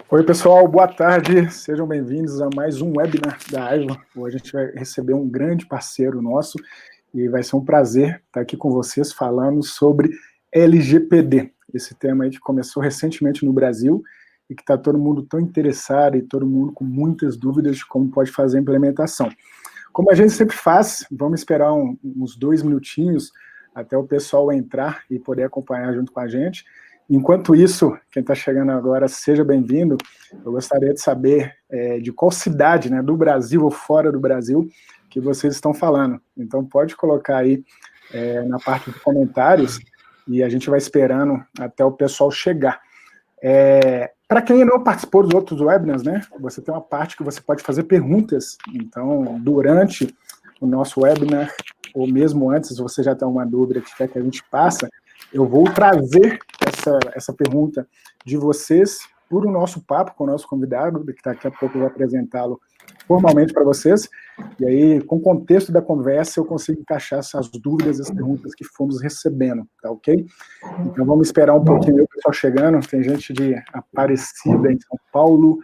Oi, pessoal, boa tarde, sejam bem-vindos a mais um webinar da Aiva. Hoje a gente vai receber um grande parceiro nosso e vai ser um prazer estar aqui com vocês falando sobre LGPD, esse tema aí que começou recentemente no Brasil e que está todo mundo tão interessado e todo mundo com muitas dúvidas de como pode fazer a implementação. Como a gente sempre faz, vamos esperar uns 2 minutinhos até o pessoal entrar e poder acompanhar junto com a gente. Enquanto isso, quem está chegando agora, seja bem-vindo. Eu gostaria de saber de qual cidade, né, do Brasil ou fora do Brasil, que vocês estão falando. Então, pode colocar aí na parte de comentários e a gente vai esperando até o pessoal chegar. Para quem não participou dos outros webinars, né, você tem uma parte que você pode fazer perguntas. Então, durante o nosso webinar, ou mesmo antes, se você já tem uma dúvida que quer que a gente passe, eu vou trazer essa pergunta de vocês por o nosso papo com o nosso convidado, que daqui a pouco eu vou apresentá-lo formalmente para vocês, e aí, com o contexto da conversa, eu consigo encaixar essas dúvidas, as perguntas que fomos recebendo, tá ok? Então, vamos esperar um pouquinho o pessoal chegando, tem gente de Aparecida, em São Paulo,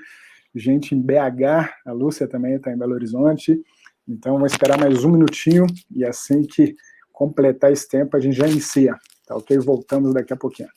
gente em BH, a Lúcia também está em Belo Horizonte, então, vamos esperar mais um minutinho, e assim que completar esse tempo, a gente já inicia, tá ok? Voltamos daqui a pouquinho.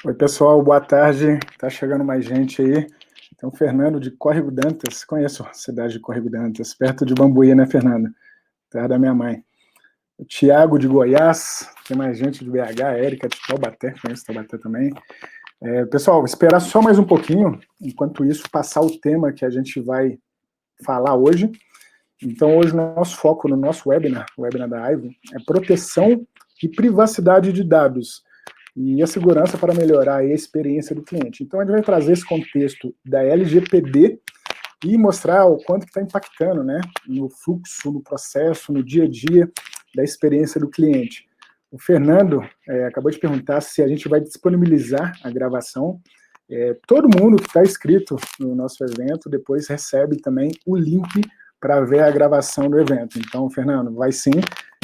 Oi, pessoal, boa tarde. Tá chegando mais gente aí. Então, Fernando de Córrego d'Antas, conheço a cidade de Córrego d'Antas, perto de Bambuí, né, Fernando? Terra da minha mãe. O Tiago de Goiás, tem mais gente de BH, a Érica de Taubaté, conheço Taubaté também. Pessoal, esperar só mais um pouquinho, enquanto isso, passar o tema que a gente vai falar hoje. Então, hoje, o nosso foco no nosso webinar, o webinar da Aiva, é proteção e privacidade de dados e a segurança para melhorar a experiência do cliente. Então, a gente vai trazer esse contexto da LGPD e mostrar o quanto que está impactando, né, no fluxo, no processo, no dia a dia da experiência do cliente. O Fernando acabou de perguntar se a gente vai disponibilizar a gravação. Todo mundo que está inscrito no nosso evento depois recebe também o link para ver a gravação do evento. Então, Fernando, vai sim.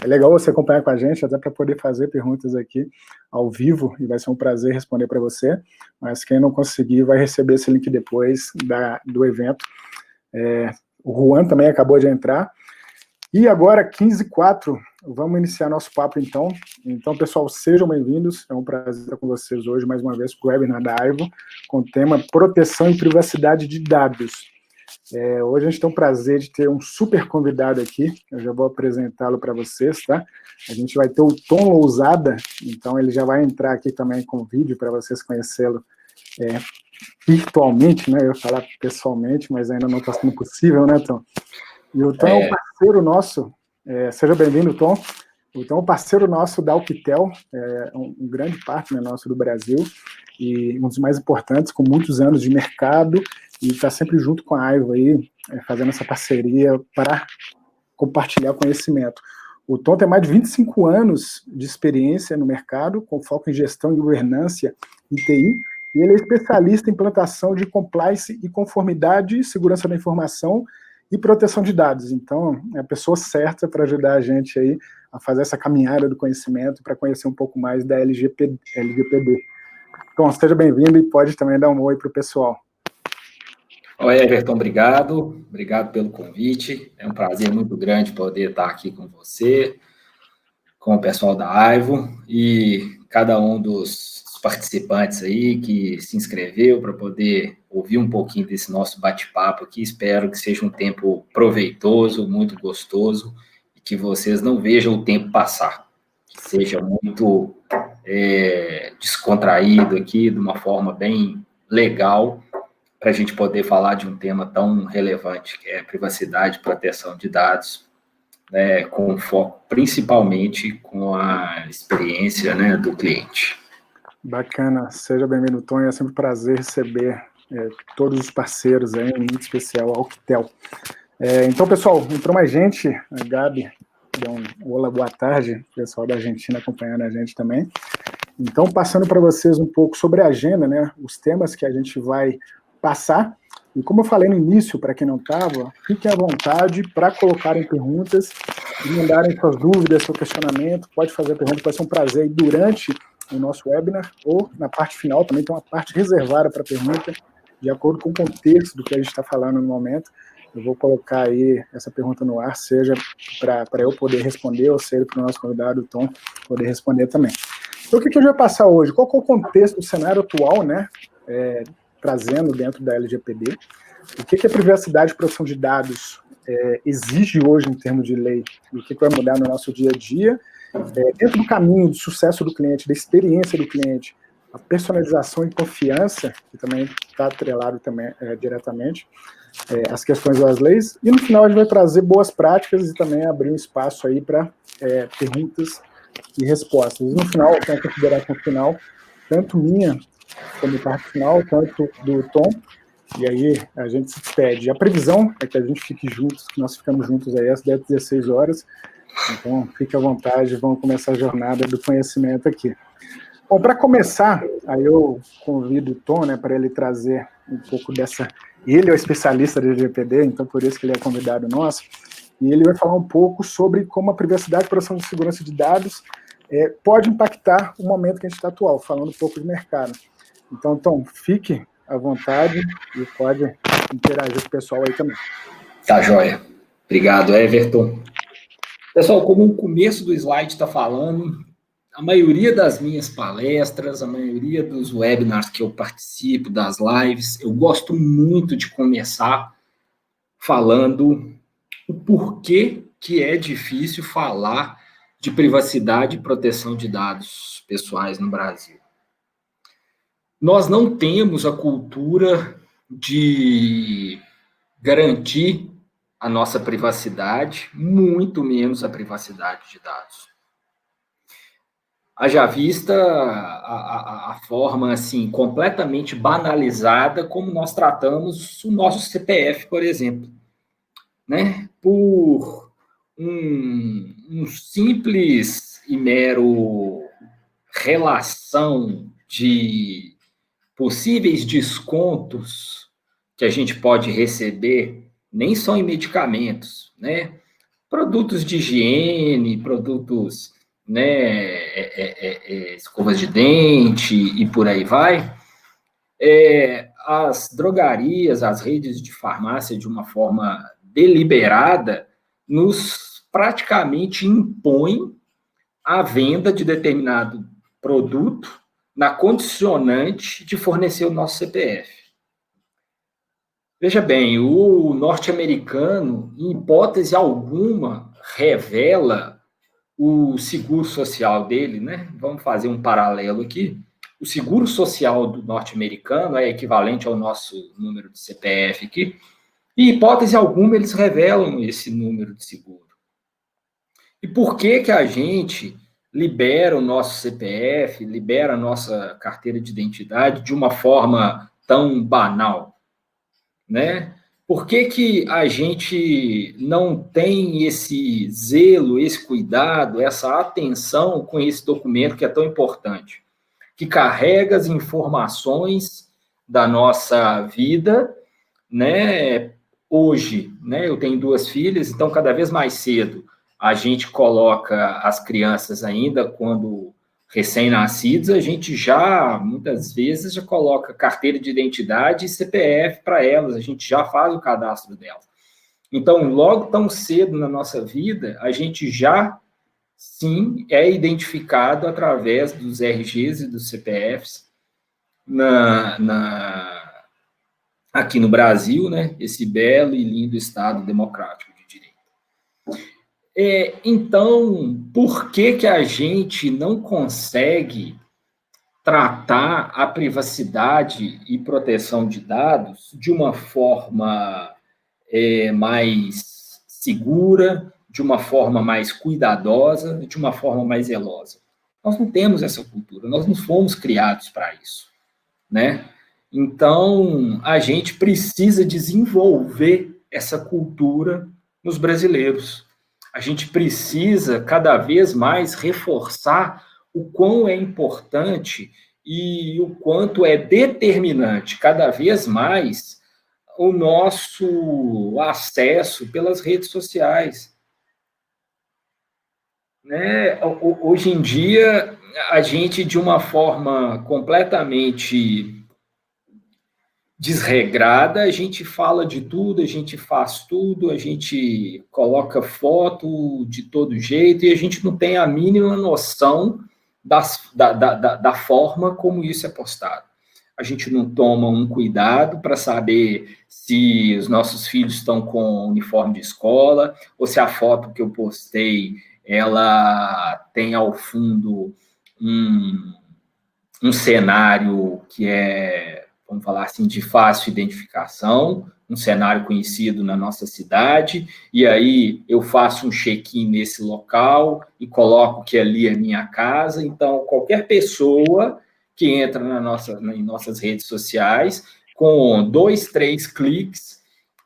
É legal você acompanhar com a gente, até para poder fazer perguntas aqui ao vivo, e vai ser um prazer responder para você, mas quem não conseguir vai receber esse link depois do evento. O Juan também acabou de entrar. E agora, 15h04, vamos iniciar nosso papo, então. Então, pessoal, sejam bem-vindos. É um prazer estar com vocês hoje, mais uma vez, para o webinar da Aiva, com o tema Proteção e Privacidade de Dados. Hoje a gente tem o prazer de ter um super convidado aqui, eu já vou apresentá-lo para vocês, tá? A gente vai ter o Tom Lousada, então ele já vai entrar aqui também com vídeo para vocês conhecê-lo virtualmente, né? Eu ia falar pessoalmente, mas ainda não está sendo possível, né, Tom? E o Tom é um parceiro nosso, seja bem-vindo, Tom. O Tom é um parceiro nosso da Alquitel, um grande partner nosso do Brasil, e um dos mais importantes, com muitos anos de mercado, e está sempre junto com a Aiva aí, fazendo essa parceria para compartilhar conhecimento. O Tom tem mais de 25 anos de experiência no mercado, com foco em gestão e governança em TI, e ele é especialista em implantação de compliance e conformidade, segurança da informação e proteção de dados. Então, é a pessoa certa para ajudar a gente aí a fazer essa caminhada do conhecimento para conhecer um pouco mais da LGPD. Tom, seja bem-vindo e pode também dar um oi para o pessoal. Oi, Everton, obrigado pelo convite, é um prazer muito grande poder estar aqui com você, com o pessoal da Aivo e cada um dos participantes aí que se inscreveu para poder ouvir um pouquinho desse nosso bate-papo aqui. Espero que seja um tempo proveitoso, muito gostoso e que vocês não vejam o tempo passar, que seja muito descontraído aqui, de uma forma bem legal, para a gente poder falar de um tema tão relevante, que é privacidade e proteção de dados, né, com foco principalmente com a experiência, né, do cliente. Bacana, seja bem-vindo, Tom, é sempre um prazer receber todos os parceiros aí, em muito especial a Alquitel. Então, pessoal, entrou mais gente, a Gabi deu um olá, boa tarde, o pessoal da Argentina acompanhando a gente também. Então, passando para vocês um pouco sobre a agenda, né, os temas que a gente vai passar, e como eu falei no início, para quem não estava, fiquem à vontade para colocarem perguntas, mandarem suas dúvidas, seu questionamento, pode fazer a pergunta, vai ser um prazer aí durante o nosso webinar, ou na parte final também tem uma parte reservada para pergunta, de acordo com o contexto do que a gente está falando no momento. Eu vou colocar aí essa pergunta no ar, seja para eu poder responder, ou seja para o nosso convidado, o Tom, poder responder também. Então, o que a gente vai passar hoje? Qual que é o contexto do cenário atual, né, trazendo dentro da LGPD? O que a privacidade e proteção de dados exige hoje em termos de lei? E o que vai mudar no nosso dia a dia? Dentro do caminho do sucesso do cliente, da experiência do cliente, a personalização e confiança, que também está atrelado também, diretamente, as questões das leis, e no final a gente vai trazer boas práticas e também abrir um espaço aí para perguntas e respostas. E no final, tem a consideração final, tanto minha como parte final, tanto do Tom, e aí a gente se despede. A previsão é que a gente fique juntos, que nós ficamos juntos aí às 16 horas, então fique à vontade, vamos começar a jornada do conhecimento aqui. Bom, para começar, aí eu convido o Tom, né, para ele trazer um pouco dessa... Ele é o especialista da LGPD, então por isso que ele é convidado nosso, e ele vai falar um pouco sobre como a privacidade e proteção de segurança de dados pode impactar o momento que a gente está atual, falando um pouco de mercado. Então, Tom, fique à vontade e pode interagir com o pessoal aí também. Tá, joia. Obrigado, Everton. Pessoal, como o começo do slide está falando, a maioria das minhas palestras, a maioria dos webinars que eu participo, das lives, eu gosto muito de começar falando o porquê que é difícil falar de privacidade e proteção de dados pessoais no Brasil. Nós não temos a cultura de garantir a nossa privacidade, muito menos a privacidade de dados. Haja vista a forma, assim, completamente banalizada como nós tratamos o nosso CPF, por exemplo, né? Por um simples e mero relação de possíveis descontos que a gente pode receber, nem só em medicamentos, né? Produtos de higiene, produtos, né, escovas de dente e por aí vai. As drogarias, as redes de farmácia, de uma forma deliberada, nos praticamente impõem a venda de determinado produto na condicionante de fornecer o nosso CPF. Veja bem, o norte-americano, em hipótese alguma, revela o seguro social dele, né? Vamos fazer um paralelo aqui. O seguro social do norte-americano é equivalente ao nosso número de CPF aqui. Em hipótese alguma, eles revelam esse número de seguro. E por que a gente libera o nosso CPF, libera a nossa carteira de identidade de uma forma tão banal, né? Por que a gente não tem esse zelo, esse cuidado, essa atenção com esse documento que é tão importante, que carrega as informações da nossa vida, né? Hoje, né? Eu tenho 2 filhas, então cada vez mais cedo a gente coloca as crianças ainda quando recém-nascidos, a gente já, muitas vezes, já coloca carteira de identidade e CPF para elas, a gente já faz o cadastro delas. Então, logo tão cedo na nossa vida, a gente já, sim, é identificado através dos RGs e dos CPFs aqui no Brasil, né, esse belo e lindo Estado democrático de direito. Então, por que a gente não consegue tratar a privacidade e proteção de dados de uma forma mais segura, de uma forma mais cuidadosa, de uma forma mais zelosa? Nós não temos essa cultura, nós não fomos criados para isso, né? Então, a gente precisa desenvolver essa cultura nos brasileiros. A gente precisa, cada vez mais, reforçar o quão é importante e o quanto é determinante, cada vez mais, o nosso acesso pelas redes sociais. Né? Hoje em dia, a gente, de uma forma completamente desregrada, a gente fala de tudo, a gente faz tudo, a gente coloca foto de todo jeito e a gente não tem a mínima noção da forma como isso é postado. A gente não toma um cuidado para saber se os nossos filhos estão com uniforme de escola ou se a foto que eu postei ela tem ao fundo um cenário que é, vamos falar assim, de fácil identificação, um cenário conhecido na nossa cidade, e aí eu faço um check-in nesse local e coloco que ali é minha casa. Então, qualquer pessoa que entra em nossas redes sociais, com 2, 3 cliques,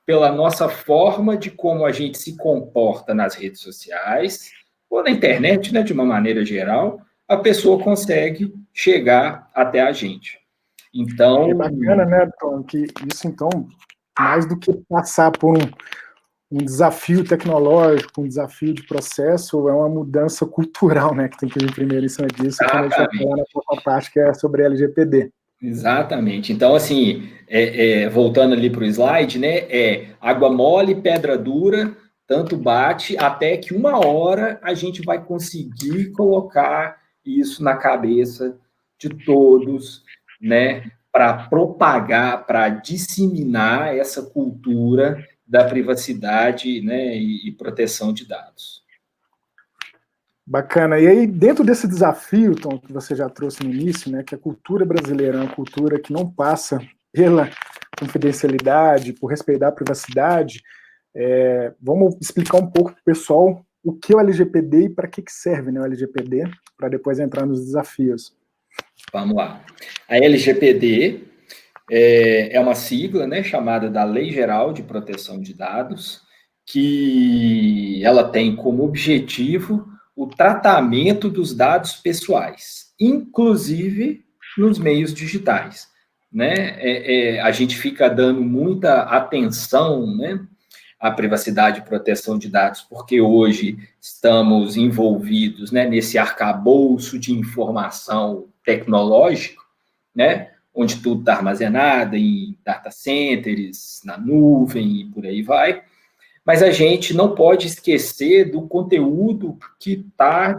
pela nossa forma de como a gente se comporta nas redes sociais, ou na internet, né, de uma maneira geral, a pessoa consegue chegar até a gente. Então... É bacana, né, Tom, que isso, então, mais do que passar por um desafio tecnológico, um desafio de processo, é uma mudança cultural, né, que tem que vir primeiro em cima disso, quando a gente vai falar na próxima parte, que é sobre LGPD. Exatamente. Então, assim, voltando ali para o slide, né, água mole, pedra dura, tanto bate, até que uma hora a gente vai conseguir colocar isso na cabeça de todos, né, para propagar, para disseminar essa cultura da privacidade, né, e proteção de dados. Bacana. E aí, dentro desse desafio, Tom, que você já trouxe no início, né, que a cultura brasileira é uma cultura que não passa pela confidencialidade, por respeitar a privacidade, vamos explicar um pouco para o pessoal o que é o LGPD e para que serve, né, o LGPD, para depois entrar nos desafios. Vamos lá. A LGPD é uma sigla, né, chamada da Lei Geral de Proteção de Dados, que ela tem como objetivo o tratamento dos dados pessoais, inclusive nos meios digitais, né? A gente fica dando muita atenção, né, à privacidade e proteção de dados, porque hoje estamos envolvidos, né, nesse arcabouço de informação tecnológico, né, onde tudo está armazenado em data centers, na nuvem e por aí vai. Mas a gente não pode esquecer do conteúdo que está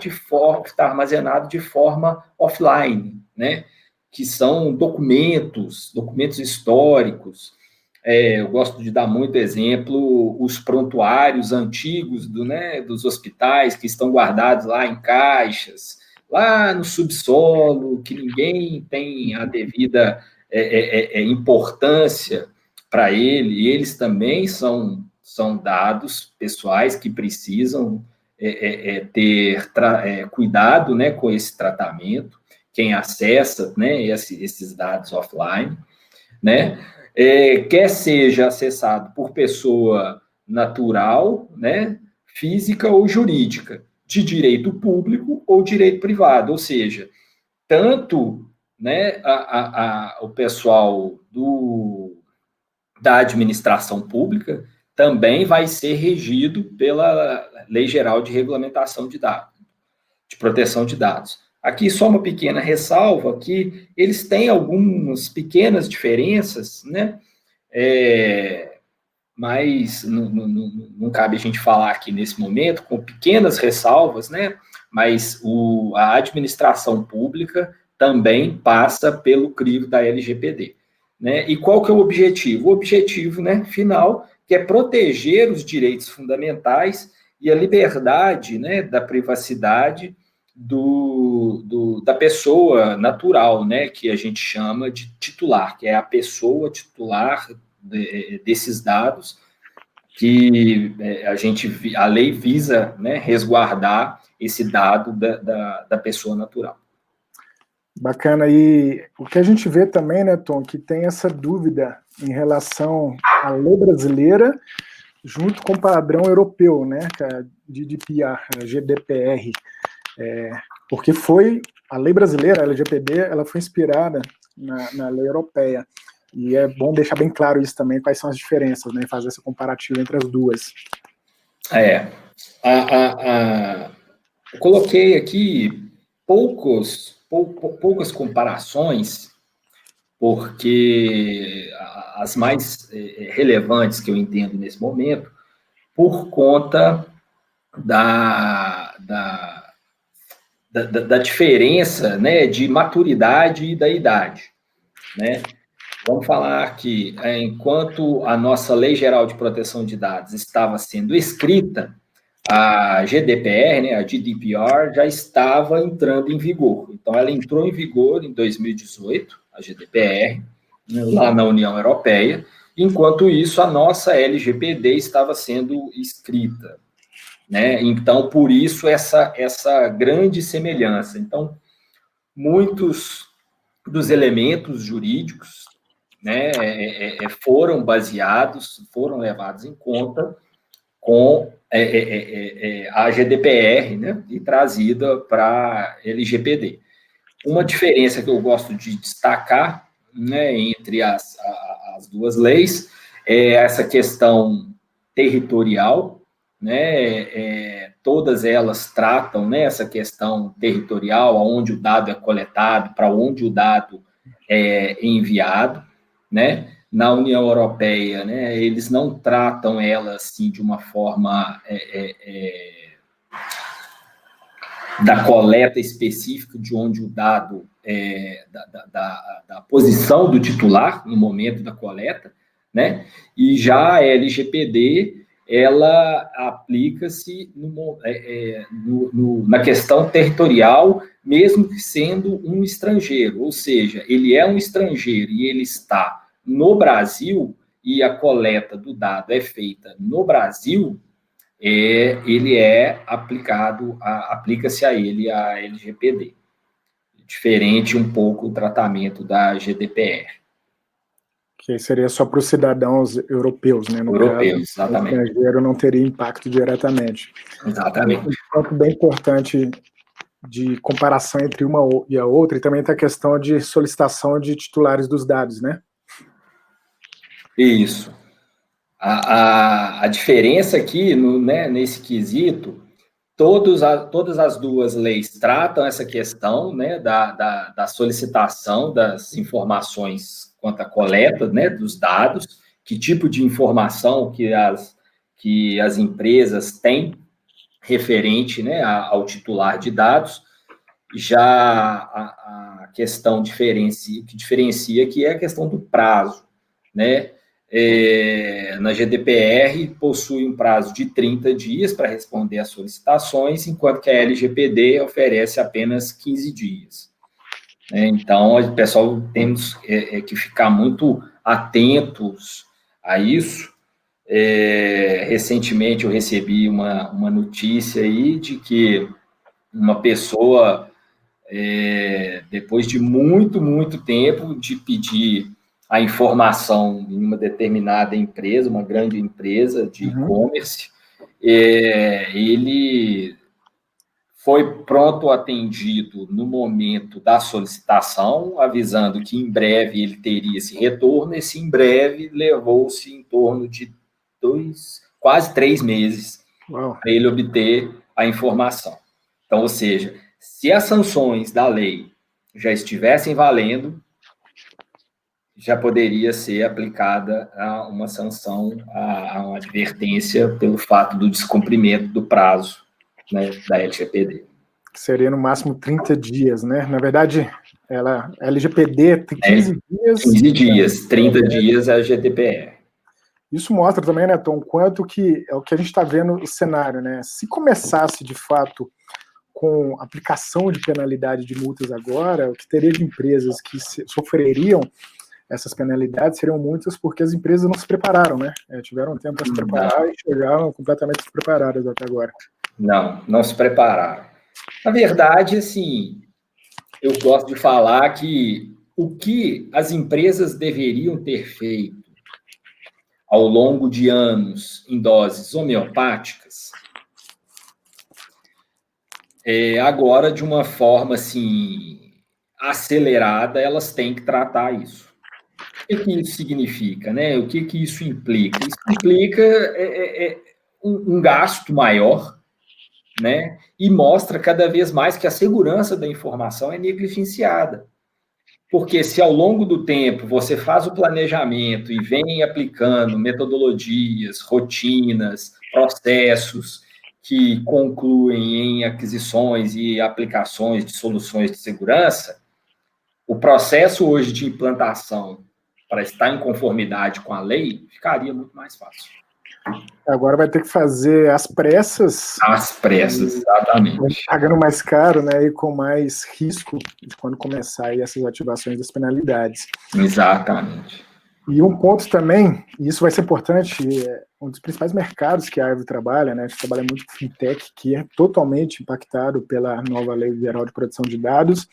armazenado de forma offline, né? Que são documentos históricos. Eu gosto de dar muito exemplo, os prontuários antigos dos hospitais que estão guardados lá em caixas, lá no subsolo, que ninguém tem a devida importância para ele, e eles também são dados pessoais que precisam ter cuidado, né, com esse tratamento, quem acessa, né, esses dados offline, né, quer seja acessado por pessoa natural, né, física ou jurídica, de direito público ou direito privado, ou seja, tanto, né, o pessoal da administração pública, também vai ser regido pela Lei Geral de Regulamentação de Dados, de Proteção de Dados. Aqui só uma pequena ressalva, que eles têm algumas pequenas diferenças, né? Mas não cabe a gente falar aqui nesse momento, com pequenas ressalvas, né? Mas a administração pública também passa pelo crivo da LGPD. Né? E qual que é o objetivo? O objetivo, né, final, que é proteger os direitos fundamentais e a liberdade, né, da privacidade da pessoa natural, né, que a gente chama de titular, que é a pessoa titular desses dados, que a lei visa, né, resguardar esse dado da pessoa natural. Bacana. E o que a gente vê também, né, Tom, que tem essa dúvida em relação à lei brasileira junto com o padrão europeu, né, que é a GDPR, a GDPR, porque a lei brasileira, a LGPD, ela foi inspirada na lei europeia. E é bom deixar bem claro isso também, quais são as diferenças, né, fazer esse comparativo entre as duas. Eu coloquei aqui poucas comparações, porque as mais relevantes que eu entendo nesse momento, por conta da diferença, né, de maturidade e da idade, né? Vamos falar que, enquanto a nossa Lei Geral de Proteção de Dados estava sendo escrita, a GDPR, né, a GDPR, já estava entrando em vigor. Então, ela entrou em vigor em 2018, a GDPR, né, lá na União Europeia. Enquanto isso, a nossa LGPD estava sendo escrita. Né? Então, por isso, essa grande semelhança. Então, muitos dos elementos jurídicos, né, foram levados em conta com a GDPR, né, e trazida para a LGPD. Uma diferença que eu gosto de destacar, né, entre as duas leis é essa questão territorial, né, todas elas tratam, né, essa questão territorial, onde o dado é coletado, para onde o dado é enviado, né? Na União Europeia, né, eles não tratam ela assim de uma forma da coleta específica de onde o dado da posição do titular no momento da coleta, né? E já a LGPD ela aplica-se na questão territorial, mesmo que sendo um estrangeiro, ou seja, ele é um estrangeiro e ele está no Brasil e a coleta do dado é feita no Brasil, ele aplica-se a ele a LGPD. Diferente um pouco o tratamento da GDPR. Que seria só para os cidadãos europeus, né? No europeus, caso, exatamente. O estrangeiro não teria impacto diretamente. Exatamente. Um ponto bem importante de comparação entre uma e a outra, e também tem a questão de solicitação de titulares dos dados, né? Isso. A diferença aqui, nesse quesito, todas as duas leis tratam essa questão, né, da solicitação das informações quanto à coleta, né, dos dados, que tipo de informação que as empresas têm referente, né, ao titular de dados. Já a questão que diferencia que é a questão do prazo, né? Na GDPR possui um prazo de 30 dias para responder às solicitações, enquanto que a LGPD oferece apenas 15 dias. Então, pessoal, temos que ficar muito atentos a isso. Recentemente eu recebi uma notícia aí de que uma pessoa, depois de muito, muito tempo de pedir a informação em uma determinada empresa, uma grande empresa de e-commerce, ele foi pronto atendido no momento da solicitação, avisando que em breve ele teria esse retorno. Esse em breve levou-se em torno de quase 3 meses Uau. para ele obter a informação. Então, ou seja, se as sanções da lei já estivessem valendo, já poderia ser aplicada uma sanção, a uma advertência pelo fato do descumprimento do prazo, né, da LGPD. Seria no máximo 30 dias, né? Na verdade, a LGPD tem 15 dias. 15 dias, 30 dias é a GDPR. Isso mostra também, né, Tom, quanto que é o que a gente está vendo o cenário, né? Se começasse, de fato, com aplicação de penalidade de multas agora, o que teria de empresas que sofreriam essas penalidades seriam muitas, porque as empresas não se prepararam, né? Tiveram um tempo para se preparar e chegaram completamente despreparadas até agora. Não se prepararam. Na verdade, assim, eu gosto de falar que o que as empresas deveriam ter feito ao longo de anos em doses homeopáticas, agora, de uma forma assim, acelerada, elas têm que tratar isso. O que isso significa, né? O que isso implica? Isso implica um gasto maior, né? E mostra cada vez mais que a segurança da informação é negligenciada. Porque se ao longo do tempo você faz o planejamento e vem aplicando metodologias, rotinas, processos que concluem em aquisições e aplicações de soluções de segurança, o processo hoje de implantação para estar em conformidade com a lei ficaria muito mais fácil. Agora vai ter que fazer às pressas. Às pressas, exatamente. Pagando mais caro, né, e com mais risco de quando começar aí essas ativações das penalidades. Exatamente. E um ponto também, e isso vai ser importante, um dos principais mercados que a Árvore trabalha, né, a gente trabalha muito com fintech, que é totalmente impactado pela nova Lei Geral de Proteção de Dados,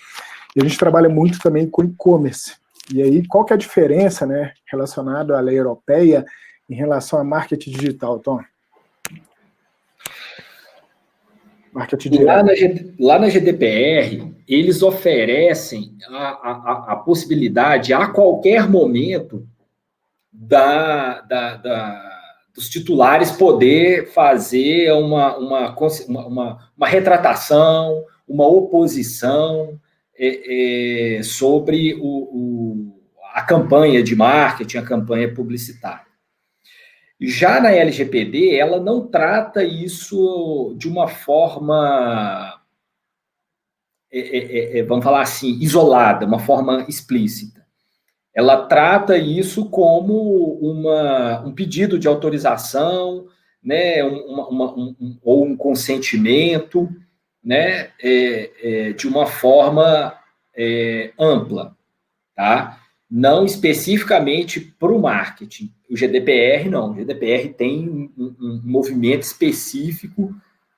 e a gente trabalha muito também com e-commerce. E aí, qual que é a diferença, né, relacionada à lei europeia em relação a marketing digital, Tom? Marketing direto. Lá na GDPR, eles oferecem a possibilidade, a qualquer momento, dos titulares poder fazer uma retratação, uma oposição sobre a campanha de marketing, a campanha publicitária. Já na LGPD, ela não trata isso de uma forma, vamos falar assim, isolada, uma forma explícita. Ela trata isso como um pedido de autorização, né, ou um consentimento, né, de uma forma ampla, tá? Não especificamente para o marketing. O GDPR, não. O GDPR tem um movimento específico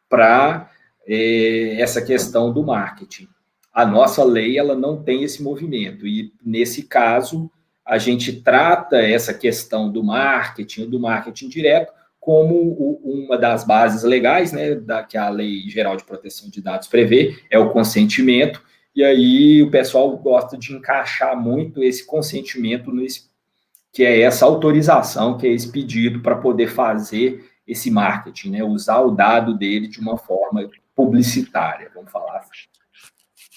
para essa questão do marketing. A nossa lei, ela não tem esse movimento. E, nesse caso, a gente trata essa questão do marketing direto como uma das bases legais, né, que a Lei Geral de Proteção de Dados prevê, é o consentimento. E aí o pessoal gosta de encaixar muito esse consentimento, que é essa autorização, que é esse pedido para poder fazer esse marketing, né? Usar o dado dele de uma forma publicitária, vamos falar assim.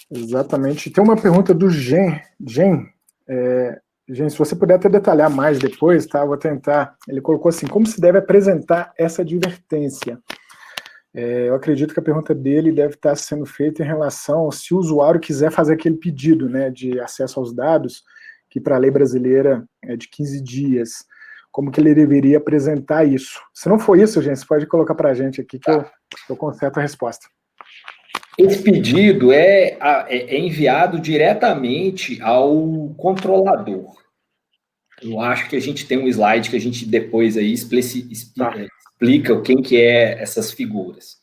Exatamente. Tem uma pergunta do Gen, se você puder até detalhar mais depois, tá? Eu vou tentar. Ele colocou assim, como se deve apresentar essa advertência? Eu acredito que a pergunta dele deve estar sendo feita em relação se o usuário quiser fazer aquele pedido, né, de acesso aos dados, que para a lei brasileira é de 15 dias. Como que ele deveria apresentar isso? Se não for isso, gente, você pode colocar para a gente aqui que eu conserto a resposta. Esse pedido é enviado diretamente ao controlador. Eu acho que a gente tem um slide que a gente depois aí explica quem que é essas figuras,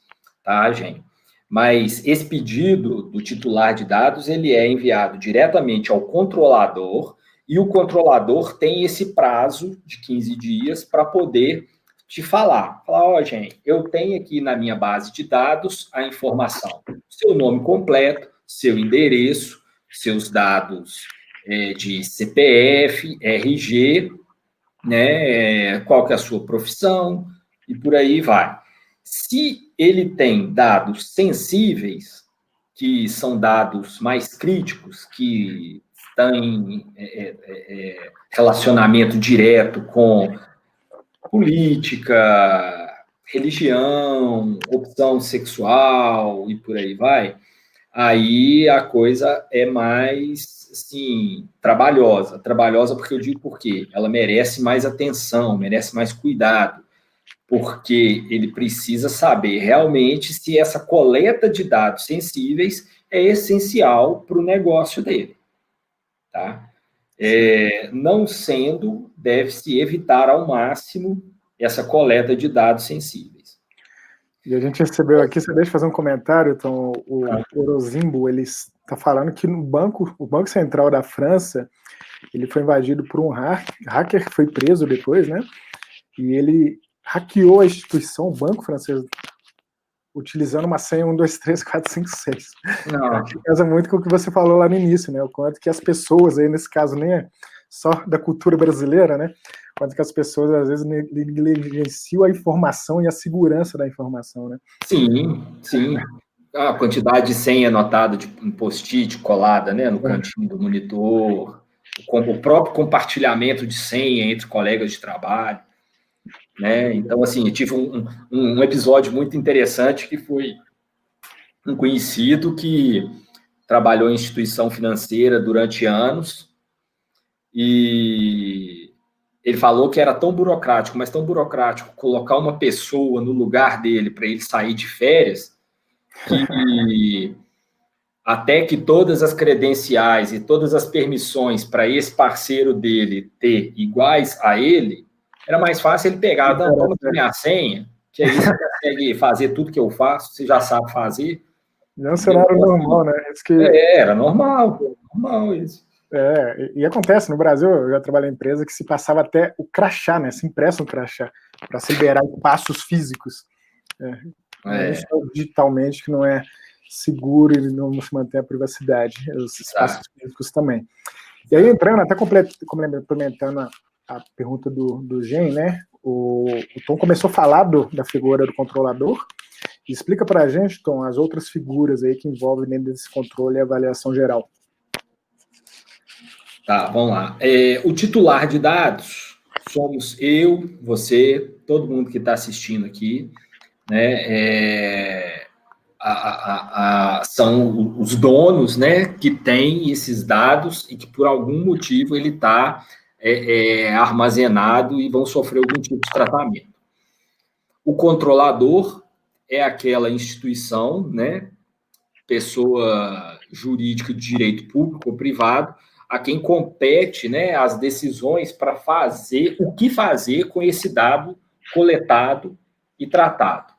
tá, gente? Mas esse pedido do titular de dados, ele é enviado diretamente ao controlador, e o controlador tem esse prazo de 15 dias para poder te falar, gente, eu tenho aqui na minha base de dados a informação, seu nome completo, seu endereço, seus dados de CPF, RG, né? Qual que é a sua profissão e por aí vai. Se ele tem dados sensíveis, que são dados mais críticos, que têm relacionamento direto com política, religião, opção sexual e por aí vai, aí a coisa é mais, assim, trabalhosa. Trabalhosa porque eu digo por quê? Ela merece mais atenção, merece mais cuidado, porque ele precisa saber realmente se essa coleta de dados sensíveis é essencial para o negócio dele, tá? Não sendo, deve-se evitar ao máximo essa coleta de dados sensíveis. E a gente recebeu aqui, você deixa eu fazer um comentário, então, o Orozimbo, ele está falando que o Banco Central da França, ele foi invadido por um hacker que foi preso depois, né? E ele hackeou a instituição, o banco francês, utilizando uma senha 1, 2, 3, 4, 5, 6. Que casa muito com o que você falou lá no início, né? O quanto que as pessoas, aí nesse caso nem é só da cultura brasileira, né? O quanto que as pessoas às vezes negligenciam a informação e a segurança da informação, né? Sim, sim. A quantidade de senha anotada de um post-it colada, né, no cantinho do monitor, o próprio compartilhamento de senha entre colegas de trabalho, né? Então, assim, eu tive um episódio muito interessante que foi um conhecido que trabalhou em instituição financeira durante anos e ele falou que era tão burocrático, mas tão burocrático colocar uma pessoa no lugar dele para ele sair de férias, que até que todas as credenciais e todas as permissões para esse parceiro dele ter iguais a ele, era mais fácil ele pegar, não, toma aqui minha senha, que aí você consegue fazer tudo que eu faço, você já sabe fazer. Não é um cenário normal, né? Isso que... Era normal isso. E acontece, no Brasil, eu já trabalhei em empresa que se passava até o crachá, né? Se impressa um crachá para se liberar passos físicos. Não só digitalmente, que não é seguro e não se mantém a privacidade, os espaços físicos também. E aí, entrando, até complementando a pergunta do Gen, né? O Tom começou a falar da figura do controlador. Explica para a gente, Tom, as outras figuras aí que envolvem dentro desse controle e avaliação geral. Tá, vamos lá. O titular de dados somos eu, você, todo mundo que está assistindo aqui, né? São os donos, né, que têm esses dados e que por algum motivo ele está armazenado e vão sofrer algum tipo de tratamento. O controlador é aquela instituição, né, pessoa jurídica de direito público ou privado, a quem compete, né, as decisões para fazer o que fazer com esse dado coletado e tratado.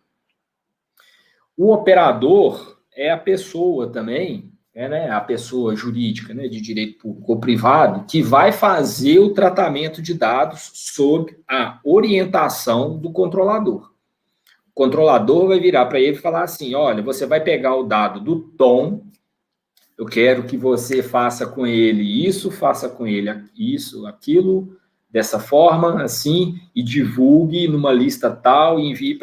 O operador é a pessoa também, né, a pessoa jurídica, né, de direito público ou privado, que vai fazer o tratamento de dados sob a orientação do controlador. O controlador vai virar para ele e falar assim, olha, você vai pegar o dado do Tom, eu quero que você faça com ele isso, faça com ele isso, aquilo, dessa forma, assim, e divulgue numa lista tal e envie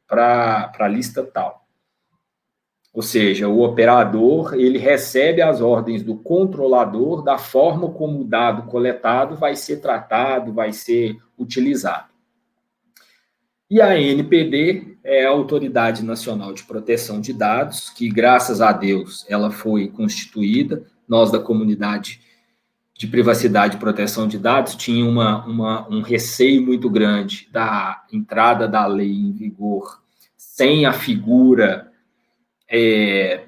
para a lista tal. Ou seja, o operador, ele recebe as ordens do controlador da forma como o dado coletado vai ser tratado, vai ser utilizado. E a ANPD é a Autoridade Nacional de Proteção de Dados, que, graças a Deus, ela foi constituída. Nós, da comunidade de privacidade e proteção de dados, tinha um receio muito grande da entrada da lei em vigor sem a figura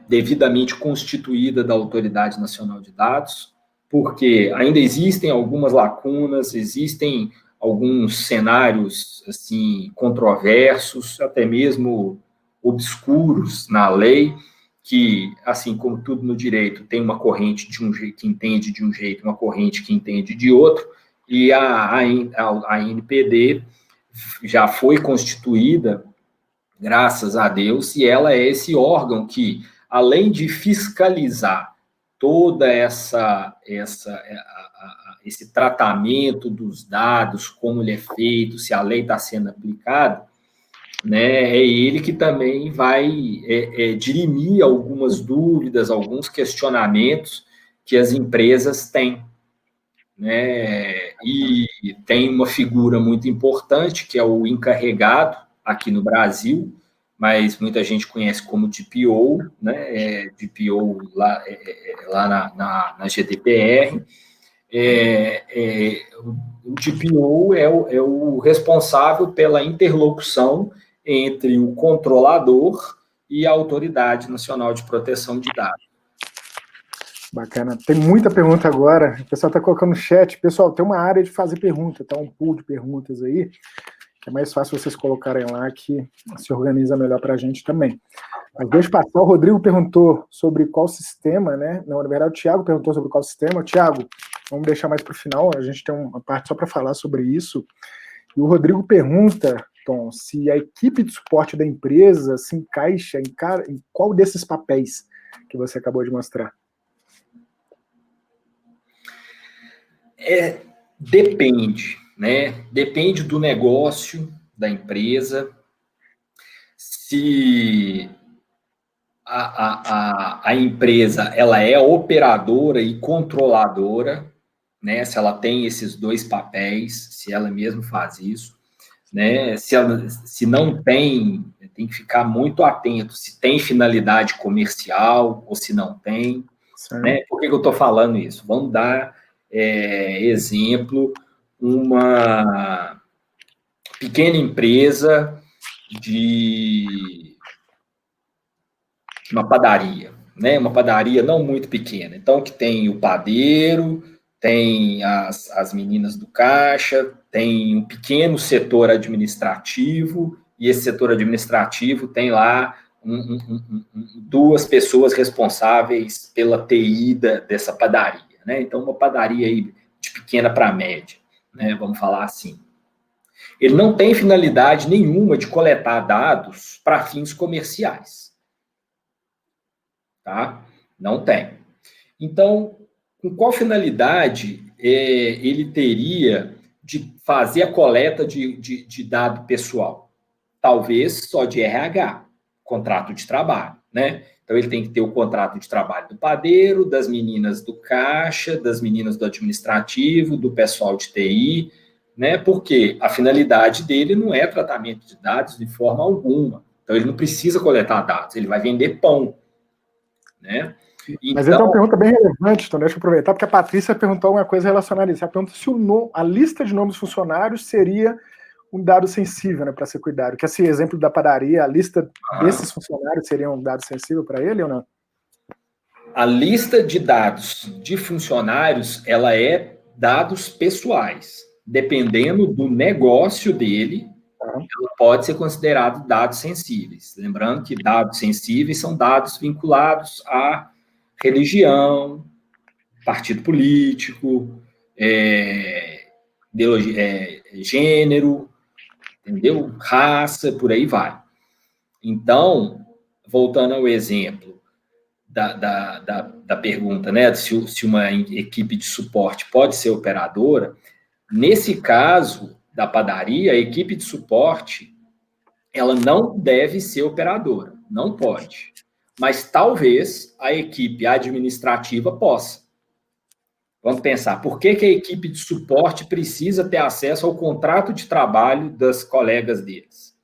devidamente constituída da Autoridade Nacional de Dados, porque ainda existem algumas lacunas, existem alguns cenários assim controversos, até mesmo obscuros na lei, que, assim como tudo no direito, tem uma corrente de um jeito que entende de um jeito, uma corrente que entende de outro, e a ANPD já foi constituída, graças a Deus, e ela é esse órgão que, além de fiscalizar toda esse tratamento dos dados, como ele é feito, se a lei está sendo aplicada, né, é ele que também vai dirimir algumas dúvidas, alguns questionamentos que as empresas têm, né, e tem uma figura muito importante, que é o encarregado, aqui no Brasil, mas muita gente conhece como DPO, né, DPO lá na GDPR. O DPO é o responsável pela interlocução entre o controlador e a Autoridade Nacional de Proteção de Dados. Bacana. Tem muita pergunta agora. O pessoal está colocando no chat. Pessoal, tem uma área de fazer pergunta, tá? Um pool de perguntas aí. É mais fácil vocês colocarem lá, que se organiza melhor para a gente também. Mas deixa eu passar. O Rodrigo perguntou sobre qual sistema, né? Não, na verdade, o Thiago perguntou sobre qual sistema. Thiago, vamos deixar mais para o final. A gente tem uma parte só para falar sobre isso. E o Rodrigo pergunta, Tom, se a equipe de suporte da empresa se encaixa em qual desses papéis que você acabou de mostrar. Depende, né? Depende do negócio da empresa. Se a empresa ela é operadora e controladora, né? Se ela tem esses dois papéis, se ela mesma faz isso, né? Se não tem, tem que ficar muito atento se tem finalidade comercial ou se não tem, né? Por que eu estou falando isso? Vamos dar exemplo, uma pequena empresa de uma padaria, né? Uma padaria não muito pequena. Então, que tem o padeiro, tem as meninas do caixa, tem um pequeno setor administrativo, e esse setor administrativo tem lá duas pessoas responsáveis pela TI dessa padaria, né? Então, uma padaria aí de pequena para média, né? Vamos falar assim. Ele não tem finalidade nenhuma de coletar dados para fins comerciais. Tá? Não tem. Então, com qual finalidade ele teria de fazer a coleta de dado pessoal? Talvez só de RH, contrato de trabalho, né? Então, ele tem que ter o contrato de trabalho do padeiro, das meninas do caixa, das meninas do administrativo, do pessoal de TI, né? Porque a finalidade dele não é tratamento de dados de forma alguma. Então, ele não precisa coletar dados, ele vai vender pão, né? Mas então, é uma pergunta bem relevante, então deixa eu aproveitar, porque a Patrícia perguntou uma coisa relacionada a isso. Ela pergunta se a lista de nomes dos funcionários seria um dado sensível, né, para ser cuidado. Que esse exemplo da padaria, a lista desses funcionários seria um dado sensível para ele ou não? A lista de dados de funcionários, ela é dados pessoais. Dependendo do negócio dele, ela pode ser considerado dados sensíveis. Lembrando que dados sensíveis são dados vinculados à religião, partido político, gênero, entendeu? Raça, por aí vai. Então, voltando ao exemplo da pergunta, né, se uma equipe de suporte pode ser operadora, nesse caso da padaria, a equipe de suporte, ela não deve ser operadora, não pode. Mas talvez a equipe administrativa possa. Vamos pensar, por que a equipe de suporte precisa ter acesso ao contrato de trabalho das colegas deles?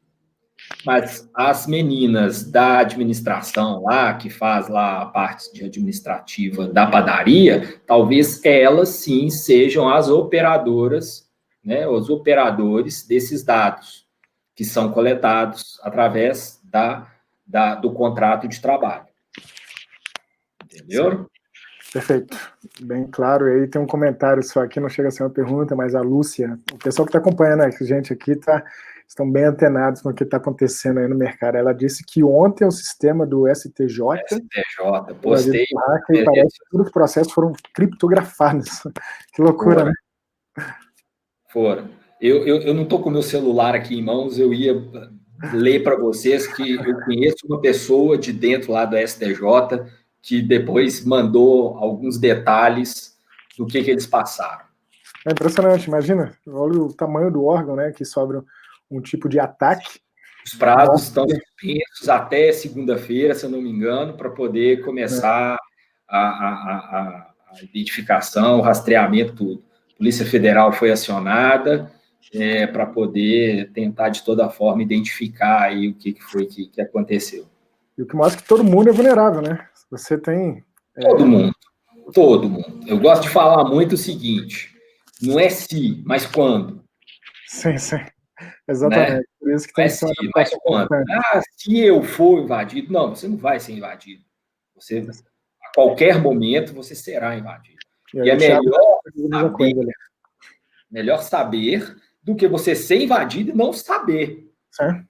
Mas as meninas da administração lá, que faz lá a parte de administrativa da padaria, talvez elas sim sejam as operadoras, né, os operadores desses dados, que são coletados através do contrato de trabalho. Entendeu? Perfeito. Bem claro. E aí tem um comentário só aqui, não chega a ser uma pergunta, mas a Lúcia, o pessoal que está acompanhando a gente aqui estão bem antenados com o que está acontecendo aí no mercado. Ela disse que ontem o sistema do STJ postei. E parece que todos os processos foram criptografados. Que loucura, né? Foram. Eu não estou com o meu celular aqui em mãos, eu ia ler para vocês que eu conheço uma pessoa de dentro lá do STJ que depois mandou alguns detalhes do que eles passaram. É impressionante, imagina, olha o tamanho do órgão, né, que sofre um tipo de ataque. Os prazos estão suspensos até segunda-feira, se eu não me engano, para poder começar a identificação, o rastreamento, tudo. A Polícia Federal foi acionada para poder tentar, de toda forma, identificar aí o que foi que aconteceu. E o que mostra que todo mundo é vulnerável, né? Você tem... Todo mundo. Todo mundo. Eu gosto de falar muito o seguinte, não é se, mas quando. Sim, sim. Exatamente. Né? Por isso que Não tem é que ser se, uma mas adaptação quando. constante. Ah, se eu for invadido. Não, você não vai ser invadido. Você, a qualquer momento, você será invadido. E E aí é o Thiago diz a mesma coisa ali. melhor saber do que você ser invadido e não saber. Certo?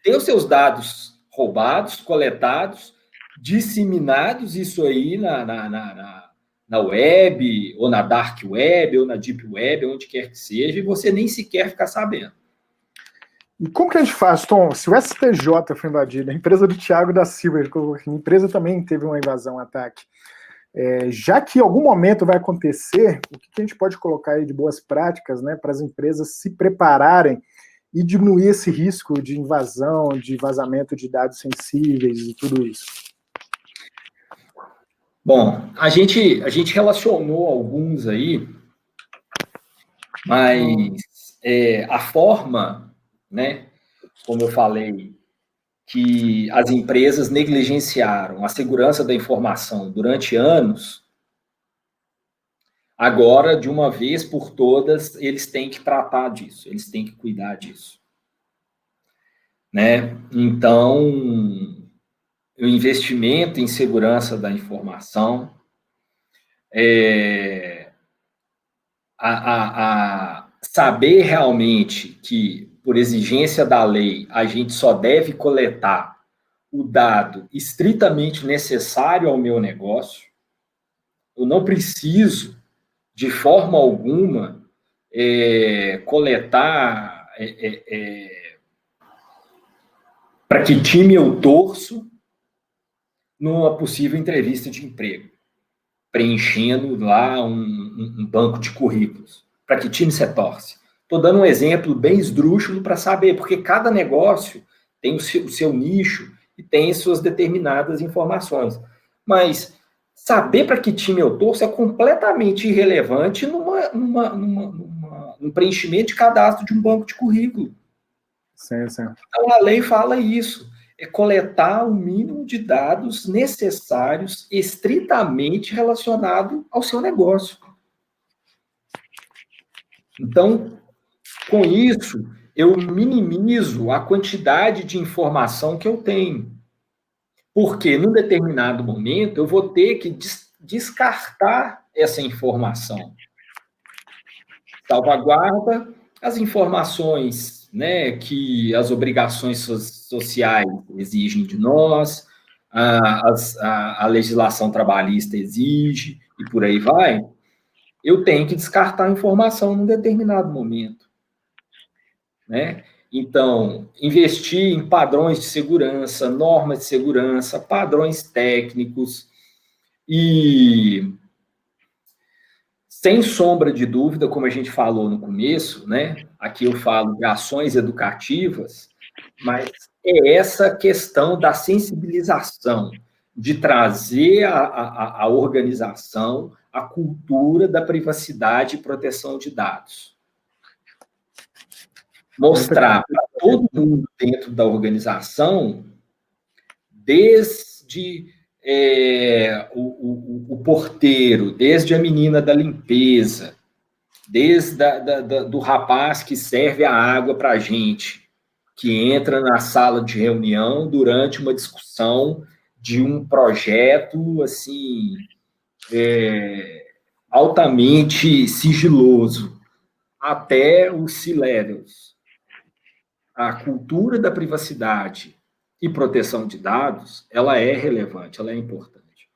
Ter os seus dados roubados, coletados, disseminados, isso aí na web, ou na dark web, ou na deep web, onde quer que seja, e você nem sequer ficar sabendo. E como que a gente faz, Tom? Se o STJ foi invadido, a empresa do Thiago da Silva, a empresa também teve uma invasão, um ataque. Já que em algum momento vai acontecer, o que a gente pode colocar aí de boas práticas, né, para as empresas se prepararem e diminuir esse risco de invasão, de vazamento de dados sensíveis e tudo isso? Bom, a gente relacionou alguns aí, mas a forma, né, como eu falei, que as empresas negligenciaram a segurança da informação durante anos, agora, de uma vez por todas, eles têm que tratar disso, eles têm que cuidar disso. Né? Então, o investimento em segurança da informação, a saber realmente que, por exigência da lei, a gente só deve coletar o dado estritamente necessário ao meu negócio, eu não preciso, de forma alguma, coletar para que time eu torço numa possível entrevista de emprego, preenchendo lá um banco de currículos. Para que time você torce? Estou dando um exemplo bem esdrúxulo para saber, porque cada negócio tem o seu nicho e tem suas determinadas informações. Mas saber para que time eu torço é completamente irrelevante num preenchimento de cadastro de um banco de currículo. Sim, sim. Então, a lei fala isso, é coletar o mínimo de dados necessários, estritamente relacionado ao seu negócio. Então, com isso, eu minimizo a quantidade de informação que eu tenho. Porque, num determinado momento, eu vou ter que descartar essa informação. Salvaguarda as informações, né, que as obrigações sociais exigem de nós, a legislação trabalhista exige, e por aí vai. Eu tenho que descartar a informação num determinado momento. Né? Então, investir em padrões de segurança, normas de segurança, padrões técnicos e, sem sombra de dúvida, como a gente falou no começo, né? Aqui eu falo de ações educativas, mas é essa questão da sensibilização, de trazer a organização a cultura da privacidade e proteção de dados. Mostrar para todo mundo dentro da organização, desde o porteiro, desde a menina da limpeza, desde do rapaz que serve a água para a gente, que entra na sala de reunião durante uma discussão de um projeto assim altamente sigiloso, até os C-levels. A cultura da privacidade e proteção de dados, ela é relevante, ela é importante.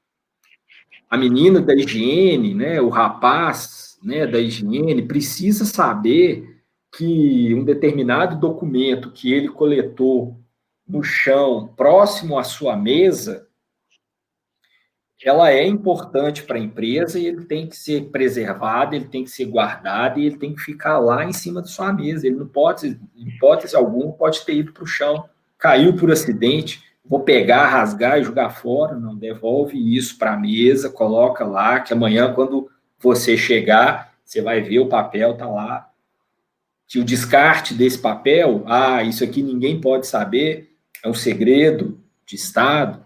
A menina da higiene, né, o rapaz, né, da higiene, precisa saber que um determinado documento que ele coletou no chão, próximo à sua mesa, ela é importante para a empresa e ele tem que ser preservado, ele tem que ser guardado e ele tem que ficar lá em cima da sua mesa. Ele não pode, em hipótese alguma, pode ter ido para o chão, caiu por acidente, vou pegar, rasgar e jogar fora. Não, devolve isso para a mesa, coloca lá, que amanhã, quando você chegar, você vai ver o papel, tá lá. Que o descarte desse papel, isso aqui ninguém pode saber, é um segredo de Estado,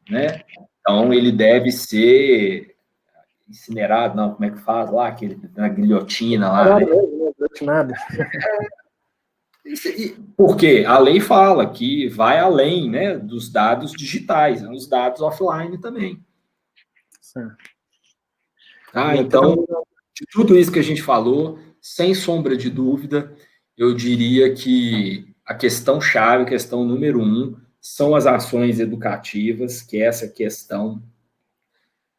né? Então, ele deve ser incinerado, não, como é que faz lá, aquele, na guilhotina lá, né? Nada. Porque a lei fala que vai além, né, dos dados digitais, os dados offline também. Certo. Então, de tudo isso que a gente falou, sem sombra de dúvida, eu diria que a questão chave, a questão número 1, são as ações educativas, que é essa questão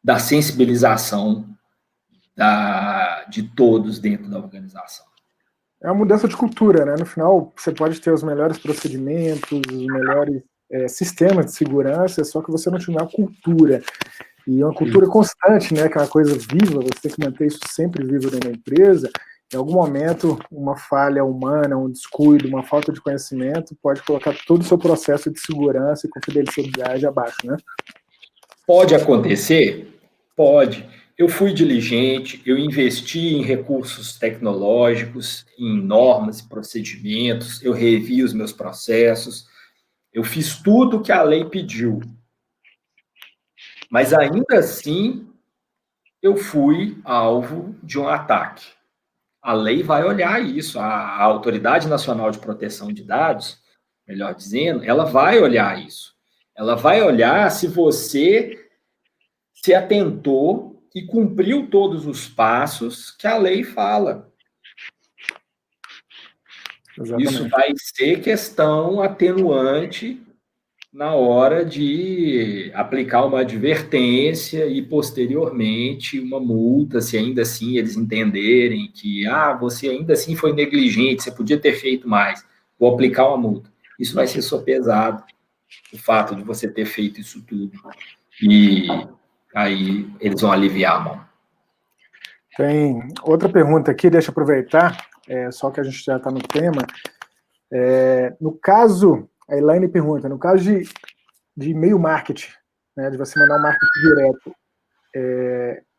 da sensibilização de todos dentro da organização. É uma mudança de cultura, né? No final, você pode ter os melhores procedimentos, os melhores sistemas de segurança, só que você não tiver uma cultura. E uma cultura constante, né? Que é uma coisa viva, você tem que manter isso sempre vivo dentro da empresa. Em algum momento, uma falha humana, um descuido, uma falta de conhecimento pode colocar todo o seu processo de segurança e confidencialidade abaixo, né? Pode acontecer? Pode. Eu fui diligente, eu investi em recursos tecnológicos, em normas e procedimentos, eu revi os meus processos, eu fiz tudo que a lei pediu. Mas ainda assim, eu fui alvo de um ataque. A lei vai olhar isso, a Autoridade Nacional de Proteção de Dados, melhor dizendo, ela vai olhar isso. Ela vai olhar se você se atentou e cumpriu todos os passos que a lei fala. Exatamente. Isso vai ser questão atenuante na hora de aplicar uma advertência e, posteriormente, uma multa, se ainda assim eles entenderem que, você ainda assim foi negligente, você podia ter feito mais, vou aplicar uma multa. Isso vai ser sopesado, o fato de você ter feito isso tudo. E aí eles vão aliviar a mão. Tem outra pergunta aqui, deixa eu aproveitar, só que a gente já está no tema. No caso, a Elaine pergunta, no caso de e-mail marketing, né, de você mandar um marketing direto,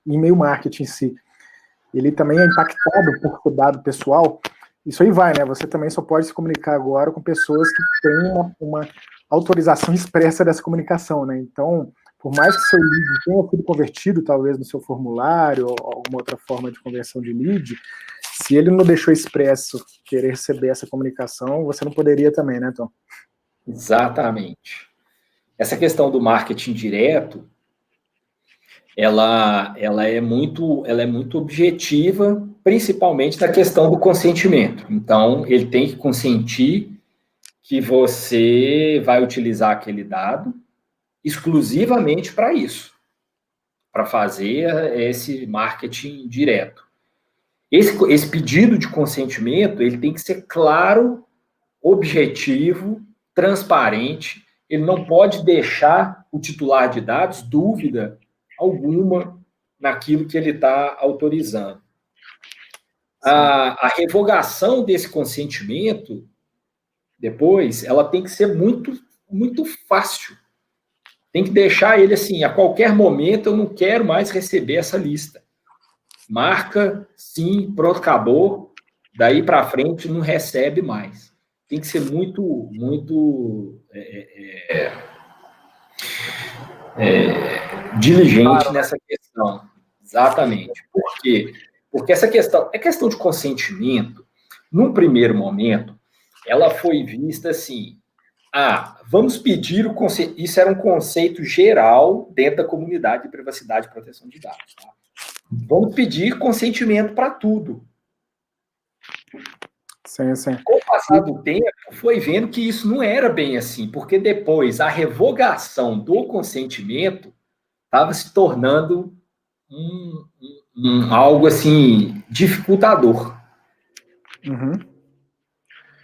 e-mail marketing em si, ele também é impactado por o dado pessoal, isso aí vai, né? Você também só pode se comunicar agora com pessoas que têm uma autorização expressa dessa comunicação, né? Então, por mais que seu lead tenha sido convertido, talvez, no seu formulário, ou alguma outra forma de conversão de lead, se ele não deixou expresso querer receber essa comunicação, você não poderia também, né, Tom? Exatamente. Essa questão do marketing direto, ela é muito objetiva, principalmente na questão do consentimento. Então, ele tem que consentir que você vai utilizar aquele dado exclusivamente para isso, para fazer esse marketing direto. Esse pedido de consentimento, ele tem que ser claro, objetivo, transparente, ele não pode deixar o titular de dados dúvida alguma naquilo que ele está autorizando. A revogação desse consentimento, depois, ela tem que ser muito, muito fácil. Tem que deixar ele assim, a qualquer momento eu não quero mais receber essa lista. Marca, sim, pronto, acabou. Daí para frente não recebe mais. Tem que ser muito, muito diligente nessa questão. Exatamente. Por quê? Porque essa questão é questão de consentimento. Num primeiro momento, ela foi vista assim, vamos pedir o conceito. Isso era um conceito geral dentro da comunidade de privacidade e proteção de dados. Tá? Vamos pedir consentimento para tudo. Sim, sim. Com o passar do tempo, foi vendo que isso não era bem assim, porque depois a revogação do consentimento estava se tornando algo assim dificultador. Uhum.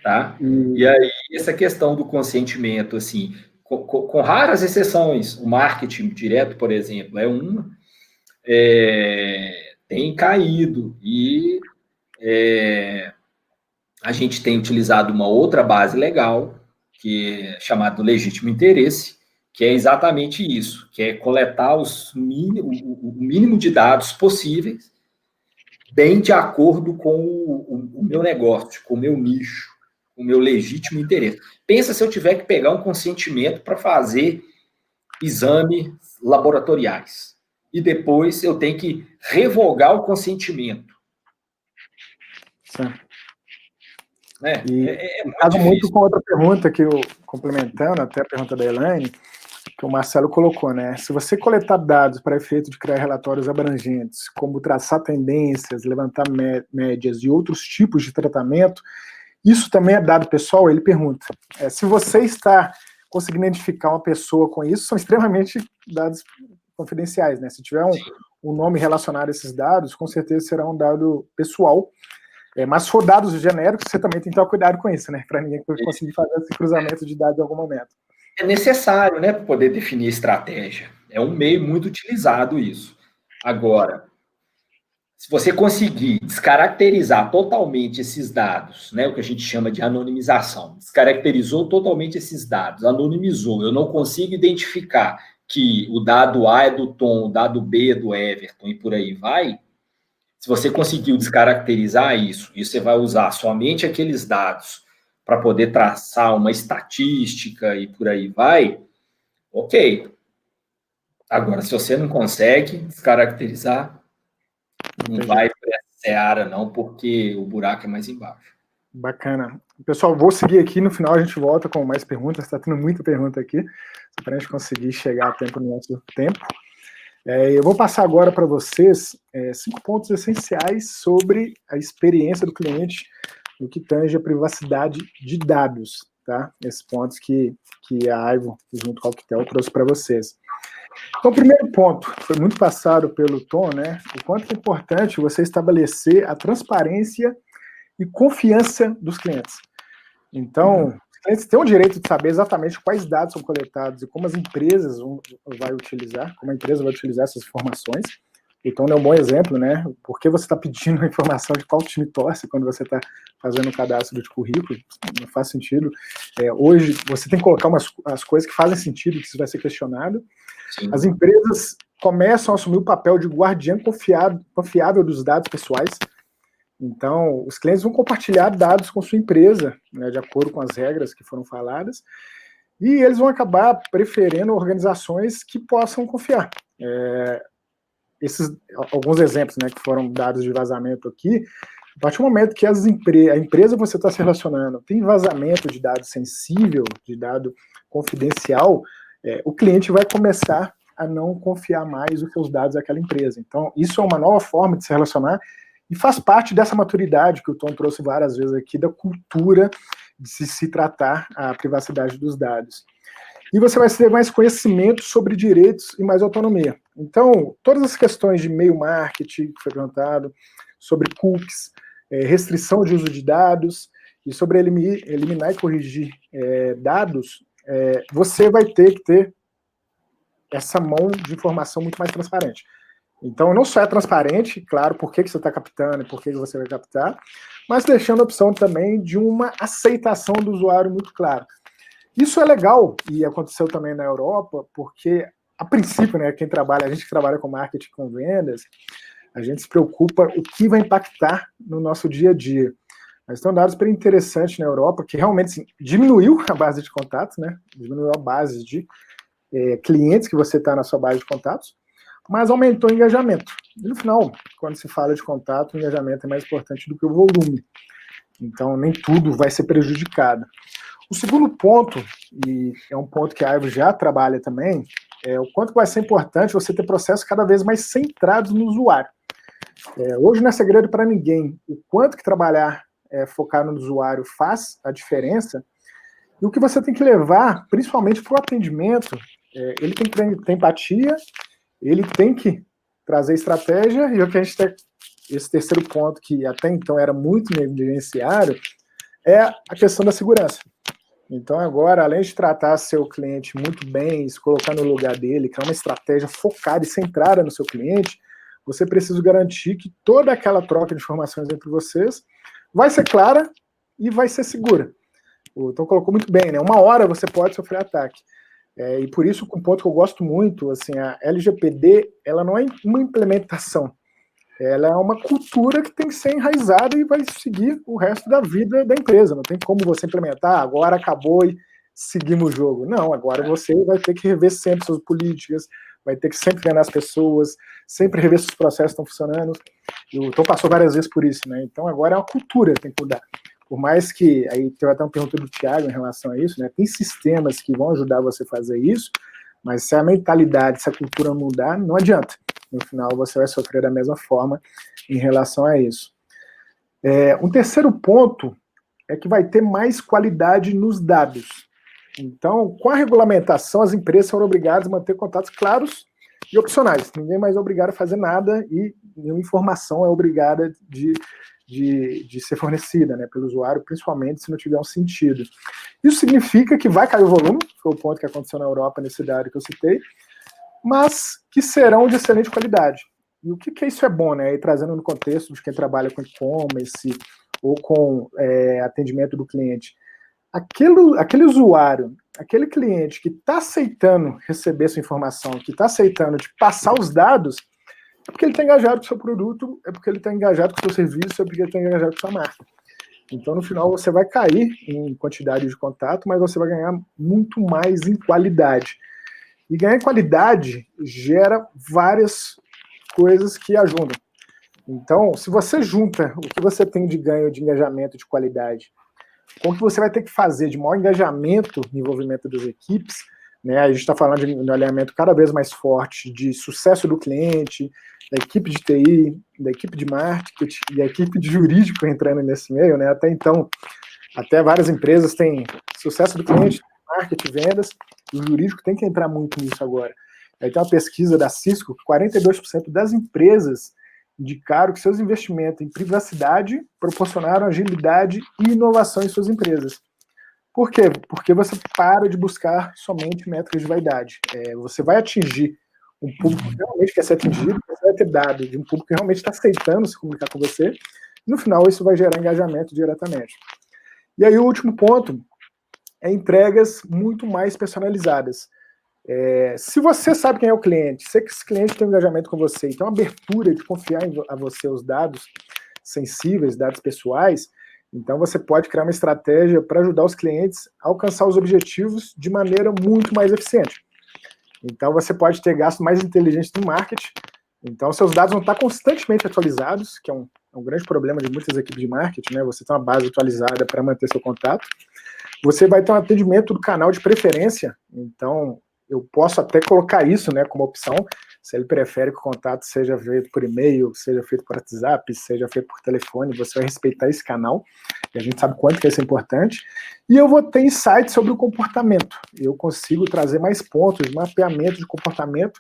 Tá? E aí, essa questão do consentimento, assim, com raras exceções, o marketing direto, por exemplo, é uma, tem caído e a gente tem utilizado uma outra base legal, que é chamado legítimo interesse, que é exatamente isso, que é coletar o mínimo de dados possíveis, bem de acordo com o meu negócio, com o meu nicho, com o meu legítimo interesse. Pensa se eu tiver que pegar um consentimento para fazer exames laboratoriais, e depois eu tenho que revogar o consentimento. Sim. É muito caso difícil. Muito com outra pergunta que eu, complementando até a pergunta da Elaine, que o Marcelo colocou, né? Se você coletar dados para efeito de criar relatórios abrangentes, como traçar tendências, levantar médias e outros tipos de tratamento, isso também é dado pessoal? Ele pergunta. Se você está conseguindo identificar uma pessoa com isso, são extremamente dados confidenciais, né? Se tiver um nome relacionado a esses dados, com certeza será um dado pessoal. Mas se for dados genéricos, você também tem que ter cuidado com isso, né? Para ninguém conseguir fazer esse cruzamento de dados em algum momento. É necessário, né, para poder definir estratégia. É um meio muito utilizado isso. Agora, se você conseguir descaracterizar totalmente esses dados, né, o que a gente chama de anonimização, descaracterizou totalmente esses dados, anonimizou, eu não consigo identificar que o dado A é do Tom, o dado B é do Everton e por aí vai. Se você conseguiu descaracterizar isso, e você vai usar somente aqueles dados para poder traçar uma estatística e por aí vai, ok. Agora, se você não consegue descaracterizar, não vai para essa seara, não, porque o buraco é mais embaixo. Bacana. Pessoal, vou seguir aqui, no final a gente volta com mais perguntas, está tendo muita pergunta aqui, para a gente conseguir chegar a tempo no nosso tempo. Eu vou passar agora para vocês 5 pontos essenciais sobre a experiência do cliente no que tange a privacidade de dados, tá? Esses pontos que a Aivo, junto com a Alcatel, trouxe para vocês. Então, o primeiro ponto, foi muito passado pelo Tom, né? O quanto é importante você estabelecer a transparência e confiança dos clientes. Então, os clientes têm o direito de saber exatamente quais dados são coletados e como as empresas vai utilizar, como a empresa vai utilizar essas informações. Então, é um bom exemplo, né? Por que você está pedindo a informação de qual time torce quando você está fazendo o cadastro de currículo? Não faz sentido. Hoje, você tem que colocar as coisas que fazem sentido, que isso vai ser questionado. Sim. As empresas começam a assumir o papel de guardião confiável dos dados pessoais. Então, os clientes vão compartilhar dados com sua empresa, né, de acordo com as regras que foram faladas, e eles vão acabar preferindo organizações que possam confiar. Alguns exemplos, né, que foram dados de vazamento aqui, a partir do momento que a empresa que você está se relacionando tem vazamento de dado sensível, de dado confidencial, o cliente vai começar a não confiar mais os seus dados àquela empresa. Então, isso é uma nova forma de se relacionar e faz parte dessa maturidade que o Tom trouxe várias vezes aqui, da cultura de se tratar a privacidade dos dados. E você vai ter mais conhecimento sobre direitos e mais autonomia. Então, todas as questões de e-mail marketing, que foi perguntado, sobre cookies, restrição de uso de dados, e sobre eliminar e corrigir dados, você vai ter que ter essa mão de informação muito mais transparente. Então, não só é transparente, claro, por que você está captando e por que você vai captar, mas deixando a opção também de uma aceitação do usuário muito clara. Isso é legal, e aconteceu também na Europa, porque, a princípio, né, a gente que trabalha com marketing, com vendas, a gente se preocupa o que vai impactar no nosso dia a dia. Mas tem um dado super interessante na Europa, que realmente assim, diminuiu a base de contatos, né, diminuiu a base de clientes que você está na sua base de contatos, mas aumentou o engajamento. E no final, quando se fala de contato, o engajamento é mais importante do que o volume. Então, nem tudo vai ser prejudicado. O segundo ponto, e é um ponto que a Aivo já trabalha também, é o quanto vai ser importante você ter processos cada vez mais centrados no usuário. Hoje não é segredo para ninguém o quanto que trabalhar focar no usuário faz a diferença, e o que você tem que levar, principalmente para o atendimento, ele tem que ter empatia, ele tem que trazer estratégia, e o que a gente tem, esse terceiro ponto, que até então era muito negligenciado, é a questão da segurança. Então, agora, além de tratar seu cliente muito bem, se colocar no lugar dele, criar uma estratégia focada e centrada no seu cliente, você precisa garantir que toda aquela troca de informações entre vocês vai ser clara e vai ser segura. O Tom colocou muito bem, né? Uma hora você pode sofrer ataque. E por isso, um ponto que eu gosto muito, assim, a LGPD, ela não é uma implementação, ela é uma cultura que tem que ser enraizada e vai seguir o resto da vida da empresa. Não tem como você implementar, agora acabou e seguimos o jogo. Não, agora você vai ter que rever sempre suas políticas, vai ter que sempre treinar as pessoas, sempre rever se os processos estão funcionando. E o Tom passou várias vezes por isso, né? Então agora é uma cultura que tem que mudar. Por mais que, aí teve até uma pergunta do Thiago em relação a isso, né? Tem sistemas que vão ajudar você a fazer isso, mas se a mentalidade, se a cultura não mudar, não adianta. No final, você vai sofrer da mesma forma em relação a isso. Um terceiro ponto é que vai ter mais qualidade nos dados. Então, com a regulamentação, as empresas são obrigadas a manter contatos claros e opcionais. Ninguém mais é obrigado a fazer nada e nenhuma informação é obrigada de ser fornecida, né, pelo usuário, principalmente se não tiver um sentido. Isso significa que vai cair o volume, foi o ponto que aconteceu na Europa, nesse dado que eu citei, mas que serão de excelente qualidade. E o que isso é bom, né? E trazendo no contexto de quem trabalha com e-commerce ou com atendimento do cliente. Aquele usuário, aquele cliente que está aceitando receber essa informação, que está aceitando te passar os dados, é porque ele está engajado com o seu produto, é porque ele está engajado com o seu serviço, é porque ele está engajado com a sua marca. Então, no final, você vai cair em quantidade de contato, mas você vai ganhar muito mais em qualidade. E ganhar qualidade gera várias coisas que ajudam. Então, se você junta o que você tem de ganho de engajamento de qualidade com o que você vai ter que fazer de maior engajamento e envolvimento das equipes, né? A gente está falando de um alinhamento cada vez mais forte de sucesso do cliente, da equipe de TI, da equipe de marketing e da equipe de jurídico entrando nesse meio, né? Até então, até várias empresas têm sucesso do cliente, marketing, vendas, e o jurídico tem que entrar muito nisso agora. Aí tem uma pesquisa da Cisco que 42% das empresas indicaram que seus investimentos em privacidade proporcionaram agilidade e inovação em suas empresas. Por quê? Porque você para de buscar somente métricas de vaidade. Você vai atingir um público que realmente quer ser atingido, você vai ter dados de um público que realmente está aceitando se comunicar com você, e no final isso vai gerar engajamento diretamente. E aí o último ponto é entregas muito mais personalizadas. Se você sabe quem é o cliente, se esse cliente tem um engajamento com você e tem uma abertura de confiar a você os dados sensíveis, dados pessoais, então você pode criar uma estratégia para ajudar os clientes a alcançar os objetivos de maneira muito mais eficiente. Então você pode ter gastos mais inteligentes no marketing, então seus dados vão estar constantemente atualizados, que é um grande problema de muitas equipes de marketing, né? Você tem uma base atualizada para manter seu contato. Você vai ter um atendimento do canal de preferência, então eu posso até colocar isso, né, como opção, se ele prefere que o contato seja feito por e-mail, seja feito por WhatsApp, seja feito por telefone, você vai respeitar esse canal, e a gente sabe quanto que isso é importante, e eu vou ter insights sobre o comportamento, eu consigo trazer mais pontos de mapeamento de comportamento,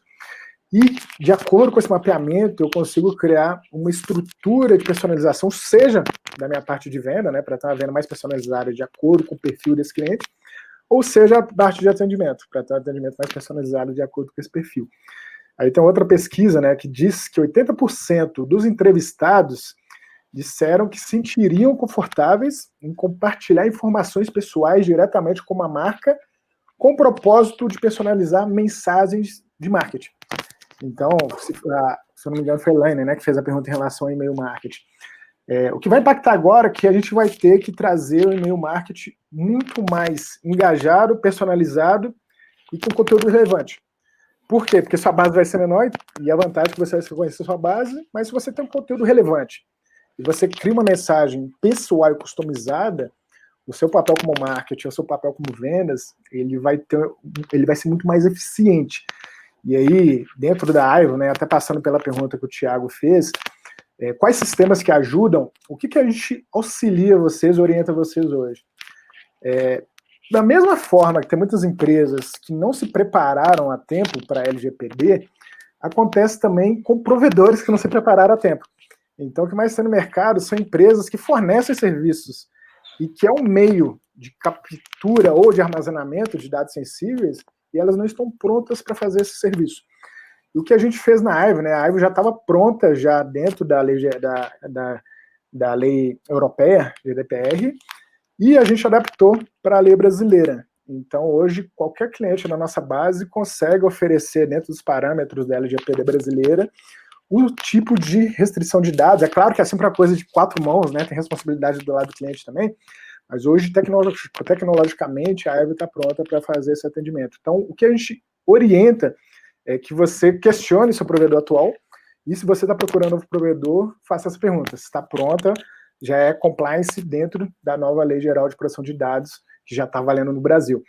e de acordo com esse mapeamento, eu consigo criar uma estrutura de personalização, seja da minha parte de venda, né, para ter uma venda mais personalizada de acordo com o perfil desse cliente, ou seja, a parte de atendimento, para ter um atendimento mais personalizado de acordo com esse perfil. Aí tem outra pesquisa, né, que diz que 80% dos entrevistados disseram que se sentiriam confortáveis em compartilhar informações pessoais diretamente com uma marca com o propósito de personalizar mensagens de marketing. Então, se eu não me engano, foi a Elaine, né, que fez a pergunta em relação ao e-mail marketing. O que vai impactar agora é que a gente vai ter que trazer o e-mail marketing muito mais engajado, personalizado e com conteúdo relevante. Por quê? Porque sua base vai ser menor e a vantagem é que você vai conhecer sua base, mas se você tem um conteúdo relevante e você cria uma mensagem pessoal e customizada, o seu papel como marketing, o seu papel como vendas, ele vai ser muito mais eficiente. E aí, dentro da Aivo, né, até passando pela pergunta que o Thiago fez, quais sistemas que ajudam, o que a gente auxilia vocês, orienta vocês hoje? Da mesma forma que tem muitas empresas que não se prepararam a tempo para a LGPD, acontece também com provedores que não se prepararam a tempo. Então, o que mais tem no mercado são empresas que fornecem serviços e que é um meio de captura ou de armazenamento de dados sensíveis e elas não estão prontas para fazer esse serviço. E o que a gente fez na Aivo, né? A Aivo já estava pronta já dentro da lei europeia, GDPR, e a gente adaptou para a lei brasileira. Então, hoje, qualquer cliente na nossa base consegue oferecer, dentro dos parâmetros da LGPD brasileira, o tipo de restrição de dados. É claro que é sempre uma coisa de 4 mãos, né? Tem responsabilidade do lado do cliente também, mas hoje, tecnologicamente, a Aivo está pronta para fazer esse atendimento. Então, o que a gente orienta é que você questione seu provedor atual, e se você está procurando um novo provedor, faça essa pergunta. Se está pronta, já é compliance dentro da nova Lei Geral de Proteção de Dados, que já está valendo no Brasil.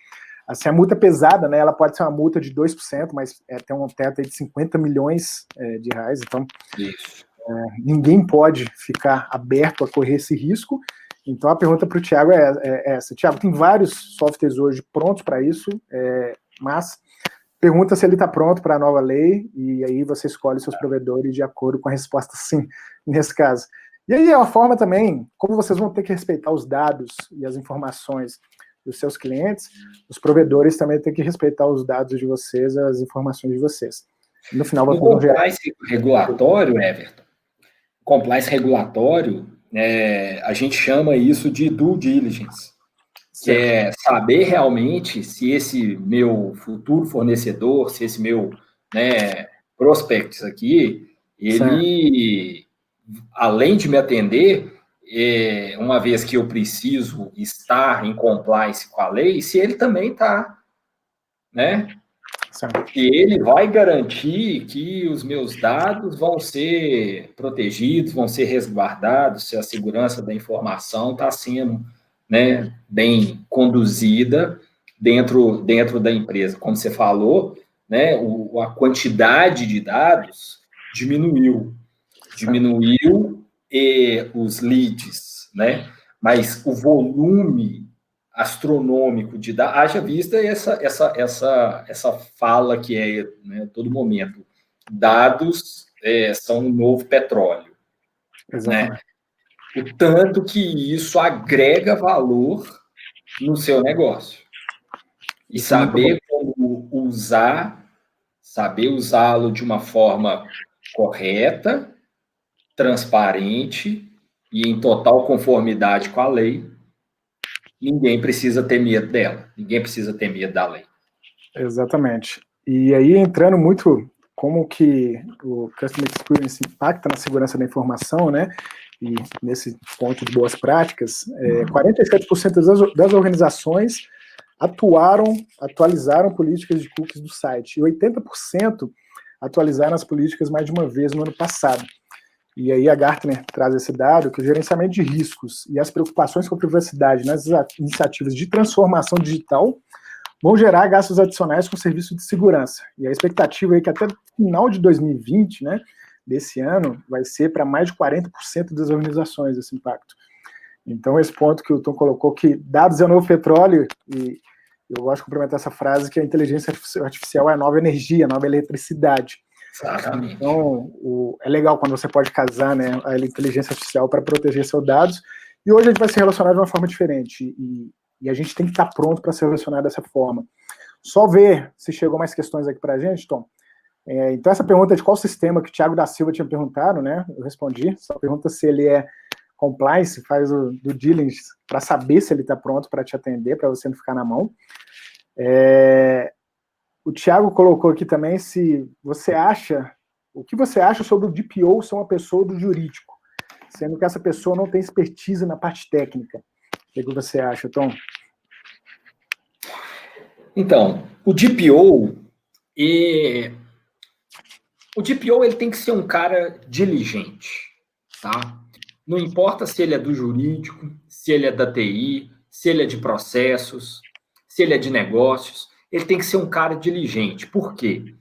Assim, a multa pesada, né, ela pode ser uma multa de 2%, mas tem um teto aí de 50 milhões de reais, então ninguém pode ficar aberto a correr esse risco. Então a pergunta para o Thiago é essa. Thiago, tem vários softwares hoje prontos para isso, mas pergunta se ele está pronto para a nova lei, e aí você escolhe seus provedores de acordo com a resposta sim, nesse caso. E aí é uma forma também, como vocês vão ter que respeitar os dados e as informações dos seus clientes, os provedores também têm que respeitar os dados de vocês, as informações de vocês. No final, vocês vão gerar... regulatório, Everton, compliance regulatório, a gente chama isso de due diligence, que é saber realmente se esse meu futuro fornecedor, se esse meu prospect aqui, ele, além de me atender, uma vez que eu preciso estar em compliance com a lei, se ele também está, né? E ele vai garantir que os meus dados vão ser protegidos, vão ser resguardados, se a segurança da informação está sendo, né, bem conduzida dentro da empresa. Como você falou, né, a quantidade de dados diminuiu os leads, né? Mas o volume astronômico de dados, haja vista essa fala que é, né, todo momento, dados são um novo petróleo. Exatamente. Né? O tanto que isso agrega valor no seu negócio. E saber como saber usá-lo de uma forma correta, transparente e em total conformidade com a lei, ninguém precisa ter medo dela, ninguém precisa ter medo da lei. Exatamente. E aí, entrando muito como que o Customer Experience impacta na segurança da informação, né, e nesse ponto de boas práticas, 47% das organizações atualizaram políticas de cookies do site, e 80% atualizaram as políticas mais de uma vez no ano passado. E aí a Gartner traz esse dado que o gerenciamento de riscos e as preocupações com a privacidade nas iniciativas de transformação digital vão gerar gastos adicionais com o serviço de segurança. E a expectativa é que até o final de 2020, né, desse ano, vai ser para mais de 40% das organizações esse impacto. Então, esse ponto que o Tom colocou, que dados é o novo petróleo, e eu gosto de complementar essa frase, que a inteligência artificial é a nova energia, a nova eletricidade. Exatamente. Então, é legal quando você pode casar, né, a inteligência artificial para proteger seus dados, e hoje a gente vai se relacionar de uma forma diferente, e a gente tem que estar pronto para se relacionar dessa forma. Só ver se chegou mais questões aqui para a gente, Tom. Então, essa pergunta de qual sistema que o Thiago da Silva tinha perguntado, né, eu respondi, só pergunta se ele é compliance, faz o due diligence para saber se ele está pronto para te atender, para você não ficar na mão. O Thiago colocou aqui também se você acha, o que você acha sobre o DPO ser uma pessoa do jurídico, sendo que essa pessoa não tem expertise na parte técnica. O que você acha, Tom? Então, o DPO ele tem que ser um cara diligente, tá? Não importa se ele é do jurídico, se ele é da TI, se ele é de processos, se ele é de negócios, ele tem que ser um cara diligente. Por quê?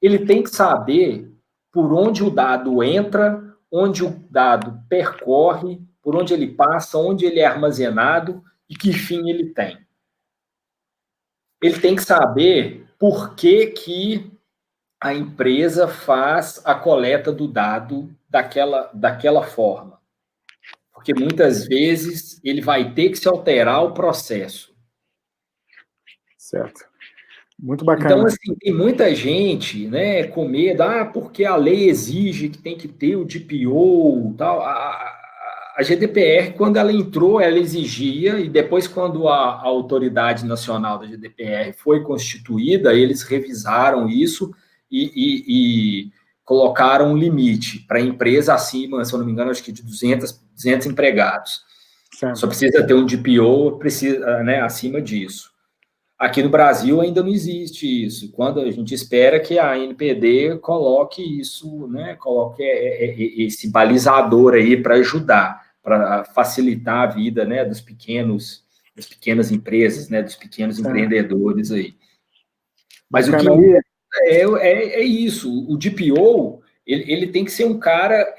Ele tem que saber por onde o dado entra, onde o dado percorre, por onde ele passa, onde ele é armazenado e que fim ele tem. Ele tem que saber por que a empresa faz a coleta do dado daquela forma. porque muitas vezes ele vai ter que se alterar o processo. Certo. Muito bacana. Então, assim, tem muita gente, né, com medo, porque a lei exige que tem que ter o DPO, tal. A GDPR, quando ela entrou, ela exigia, e depois, quando a Autoridade Nacional da GDPR foi constituída, eles revisaram isso e colocaram um limite para empresa acima, se eu não me engano, acho que de 200 empregados. Certo. Só precisa ter um DPO, precisa, né, acima disso. Aqui no Brasil ainda não existe isso. Quando a gente espera que a ANPD coloque isso, né, coloque esse balizador aí para ajudar, para facilitar a vida, né, das pequenas empresas, né, dos pequenos empreendedores aí. Mas o que é isso. O DPO, ele tem que ser um cara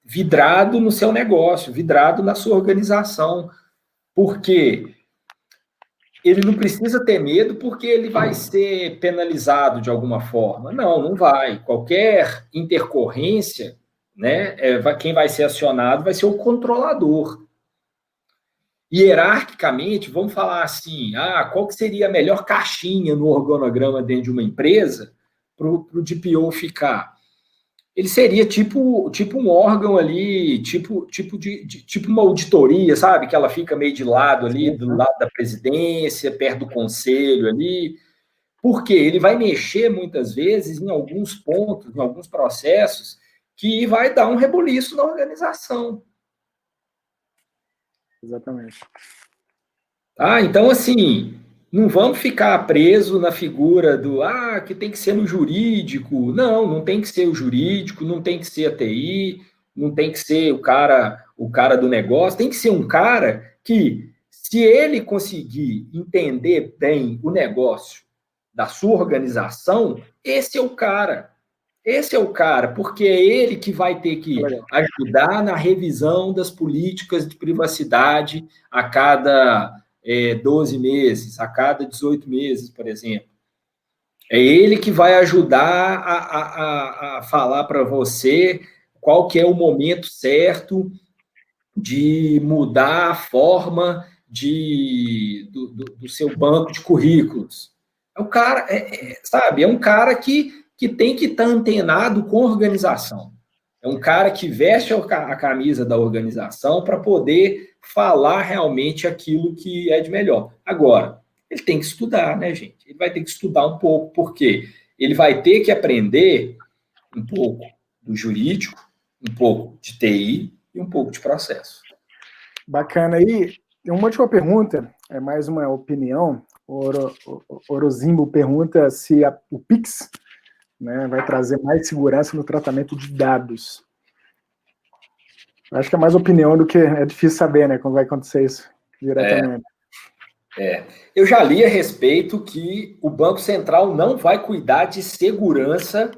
vidrado no seu negócio, vidrado na sua organização. Por quê? Ele não precisa ter medo porque ele vai ser penalizado de alguma forma. Não vai. Qualquer intercorrência, né, quem vai ser acionado vai ser o controlador. Hierarquicamente, vamos falar assim, qual que seria a melhor caixinha no organograma dentro de uma empresa para o DPO ficar? Ele seria tipo um órgão ali, tipo uma auditoria, sabe? Que ela fica meio de lado ali, do lado da presidência, perto do conselho ali. Porque ele vai mexer muitas vezes em alguns pontos, em alguns processos, que vai dar um rebuliço na organização. Exatamente. Então, assim, não vamos ficar preso na figura do que tem que ser no jurídico. Não tem que ser o jurídico, não tem que ser a TI, não tem que ser o cara do negócio, tem que ser um cara que, se ele conseguir entender bem o negócio da sua organização, esse é o cara. Esse é o cara, porque é ele que vai ter que ajudar na revisão das políticas de privacidade a cada 12 meses, a cada 18 meses, por exemplo. É ele que vai ajudar a falar para você qual que é o momento certo de mudar a forma do seu banco de currículos. É o cara, sabe? É um cara que tem que estar antenado com a organização. É um cara que veste a camisa da organização para poder falar realmente aquilo que é de melhor. Agora, ele tem que estudar, né, gente? Ele vai ter que estudar um pouco, porque ele vai ter que aprender um pouco do jurídico, um pouco de TI e um pouco de processo. Bacana. E uma última pergunta, é mais uma opinião. O Orozimbo pergunta se o Pix, né, vai trazer mais segurança no tratamento de dados. Acho que é mais opinião do que é difícil saber, né, como vai acontecer isso diretamente. Eu já li a respeito que o Banco Central não vai cuidar de segurança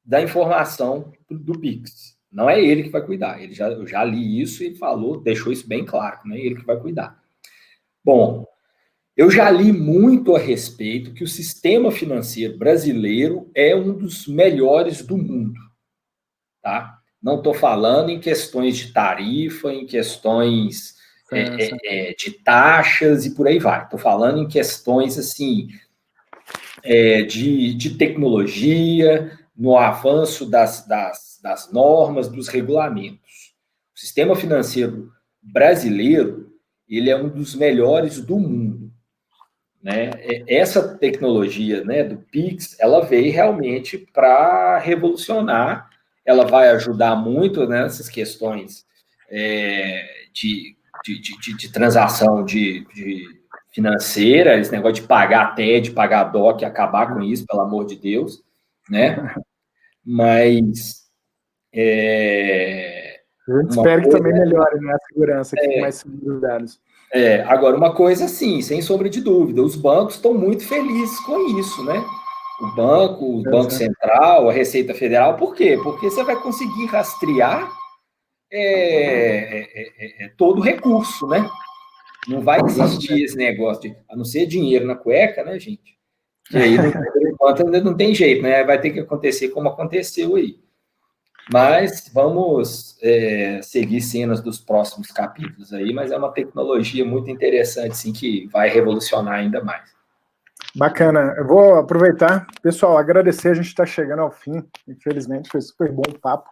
da informação do Pix. Não é ele que vai cuidar. Eu já li isso e deixou isso bem claro, não é ele que vai cuidar. Bom, eu já li muito a respeito que o sistema financeiro brasileiro é um dos melhores do mundo, tá? Não estou falando em questões de tarifa, em questões de taxas e por aí vai. Estou falando em questões, assim, de tecnologia, no avanço das normas, dos regulamentos. O sistema financeiro brasileiro, ele é um dos melhores do mundo. Né? Essa tecnologia, né, do Pix, ela veio realmente para revolucionar, ela vai ajudar muito nessas questões de transação financeira, esse negócio de pagar TED, pagar DOC, acabar com isso, pelo amor de Deus, né? Mas a gente espera que também melhore, né, a segurança, que fique mais seguro os dados. Agora, uma coisa assim, sem sombra de dúvida, os bancos estão muito felizes com isso, né? O Banco Central, a Receita Federal, por quê? Porque você vai conseguir rastrear todo o recurso, né? Não vai existir esse negócio a não ser dinheiro na cueca, né, gente? Que aí, não tem jeito, né? Vai ter que acontecer como aconteceu aí. Mas vamos seguir cenas dos próximos capítulos aí, mas é uma tecnologia muito interessante, sim, que vai revolucionar ainda mais. Bacana. Eu vou aproveitar, pessoal, agradecer, a gente está chegando ao fim, infelizmente foi super bom o papo,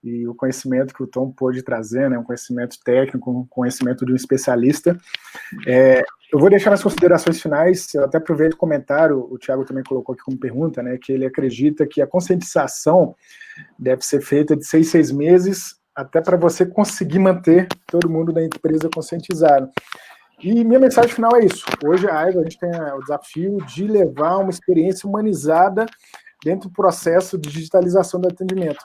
e o conhecimento que o Tom pôde trazer, né, um conhecimento técnico, um conhecimento de um especialista. Eu vou deixar nas considerações finais, eu até aproveito o comentário, o Thiago também colocou aqui como pergunta, né, que ele acredita que a conscientização deve ser feita de 6 meses, até para você conseguir manter todo mundo da empresa conscientizado. E minha mensagem final é isso. Hoje a gente tem o desafio de levar uma experiência humanizada dentro do processo de digitalização do atendimento.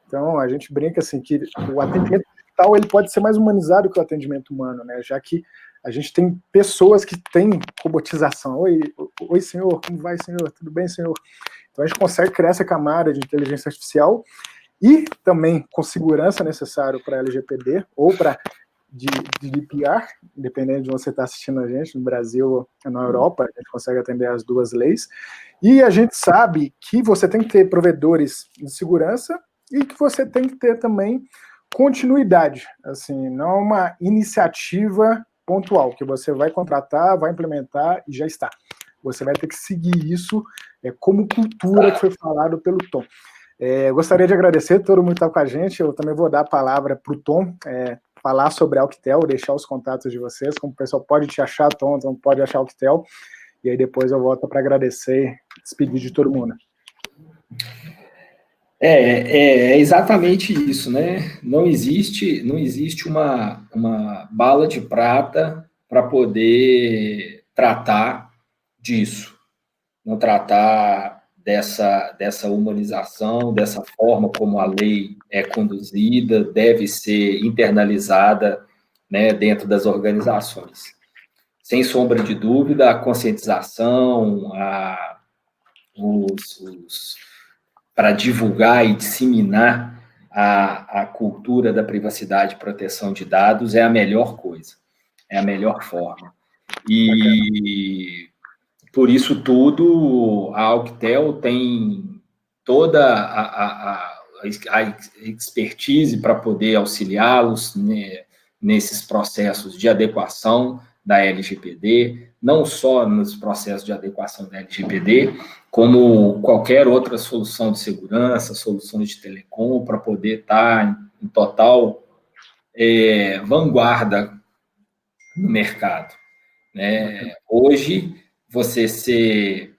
Então, a gente brinca assim que o atendimento digital ele pode ser mais humanizado que o atendimento humano, né? Já que a gente tem pessoas que têm robotização. Oi, senhor, como vai, senhor? Tudo bem, senhor? Então, a gente consegue criar essa camada de inteligência artificial e também com segurança necessário para LGPD ou para GDPR, dependendo de onde você está assistindo a gente, no Brasil ou na Europa, a gente consegue atender as duas leis. E a gente sabe que você tem que ter provedores de segurança e que você tem que ter também continuidade, assim, não é uma iniciativa pontual, que você vai contratar, vai implementar e já está. Você vai ter que seguir isso como cultura que foi falado pelo Tom. Gostaria de agradecer todo mundo que está com a gente, eu também vou dar a palavra para o Tom, falar sobre a Auctel, deixar os contatos de vocês, como o pessoal pode te achar, Tom, então pode achar a Auctel, e aí depois eu volto para agradecer e despedir de todo mundo. É exatamente isso, né? Não existe uma bala de prata para poder tratar disso, não tratar dessa humanização, dessa forma como a lei é conduzida, deve ser internalizada, né, dentro das organizações. Sem sombra de dúvida, a conscientização, para divulgar e disseminar a cultura da privacidade e proteção de dados é a melhor coisa, é a melhor forma. E por isso tudo, a Auctel tem toda a expertise para poder auxiliá-los, né, nesses processos de adequação da LGPD, não só nos processos de adequação da LGPD, como qualquer outra solução de segurança, soluções de telecom, para poder estar em total vanguarda no mercado, né? Hoje, você ser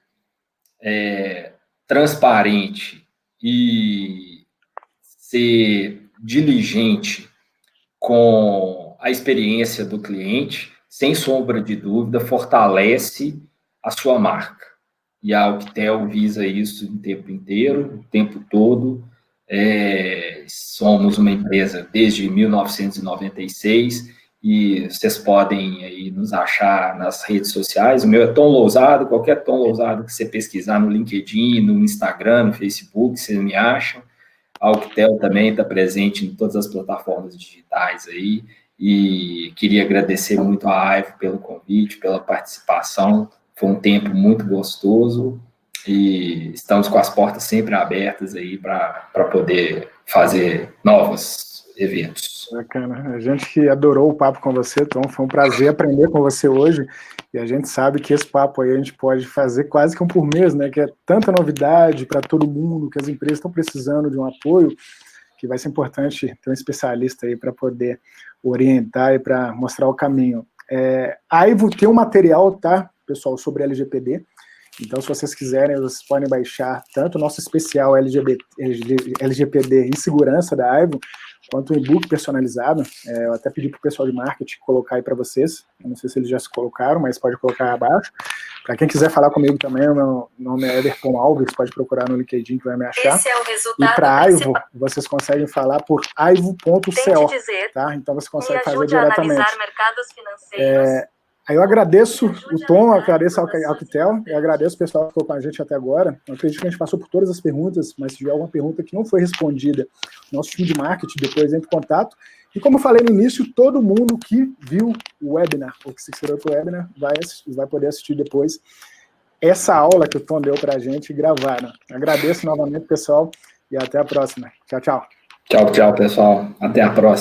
transparente e ser diligente com a experiência do cliente, sem sombra de dúvida, fortalece a sua marca. E a Auctel visa isso o tempo inteiro, o tempo todo. Somos uma empresa desde 1996 e vocês podem aí nos achar nas redes sociais. O meu é Tom Lousado, qualquer Tom Lousado que você pesquisar no LinkedIn, no Instagram, no Facebook, vocês me acham. A Auctel também está presente em todas as plataformas digitais aí, e queria agradecer muito a Aivo pelo convite, pela participação, foi um tempo muito gostoso, e estamos com as portas sempre abertas aí para poder fazer novos eventos. Bacana, a gente que adorou o papo com você, Tom, foi um prazer aprender com você hoje, e a gente sabe que esse papo aí a gente pode fazer quase que um por mês, né, que é tanta novidade para todo mundo, que as empresas estão precisando de um apoio, que vai ser importante ter um especialista aí para poder orientar e para mostrar o caminho. A Aivo tem um material, tá, pessoal, sobre LGPD, então se vocês quiserem, vocês podem baixar tanto o nosso especial LGPD e segurança da Aivo, quanto um e-book personalizado. Eu até pedi para o pessoal de marketing colocar aí para vocês, eu não sei se eles já se colocaram, mas pode colocar aí abaixo. Para quem quiser falar comigo também, o meu nome é Ederton Alves, pode procurar no LinkedIn que vai me achar. Esse é o resultado. E para a Aivo, vocês conseguem falar por aivo.co, tá? Então você consegue fazer diretamente. A analisar mercados financeiros. Aí eu agradeço o Tom, eu agradeço a Auctel, eu agradeço o pessoal que ficou com a gente até agora. Eu acredito que a gente passou por todas as perguntas, mas se tiver alguma pergunta que não foi respondida, nosso time de marketing depois entra em contato. E como eu falei no início, todo mundo que viu o webinar, ou que se inscreveu para o webinar, vai poder assistir depois essa aula que o Tom deu para a gente gravar. Agradeço novamente, pessoal, e até a próxima. Tchau, tchau. Tchau, tchau, pessoal. Até a próxima.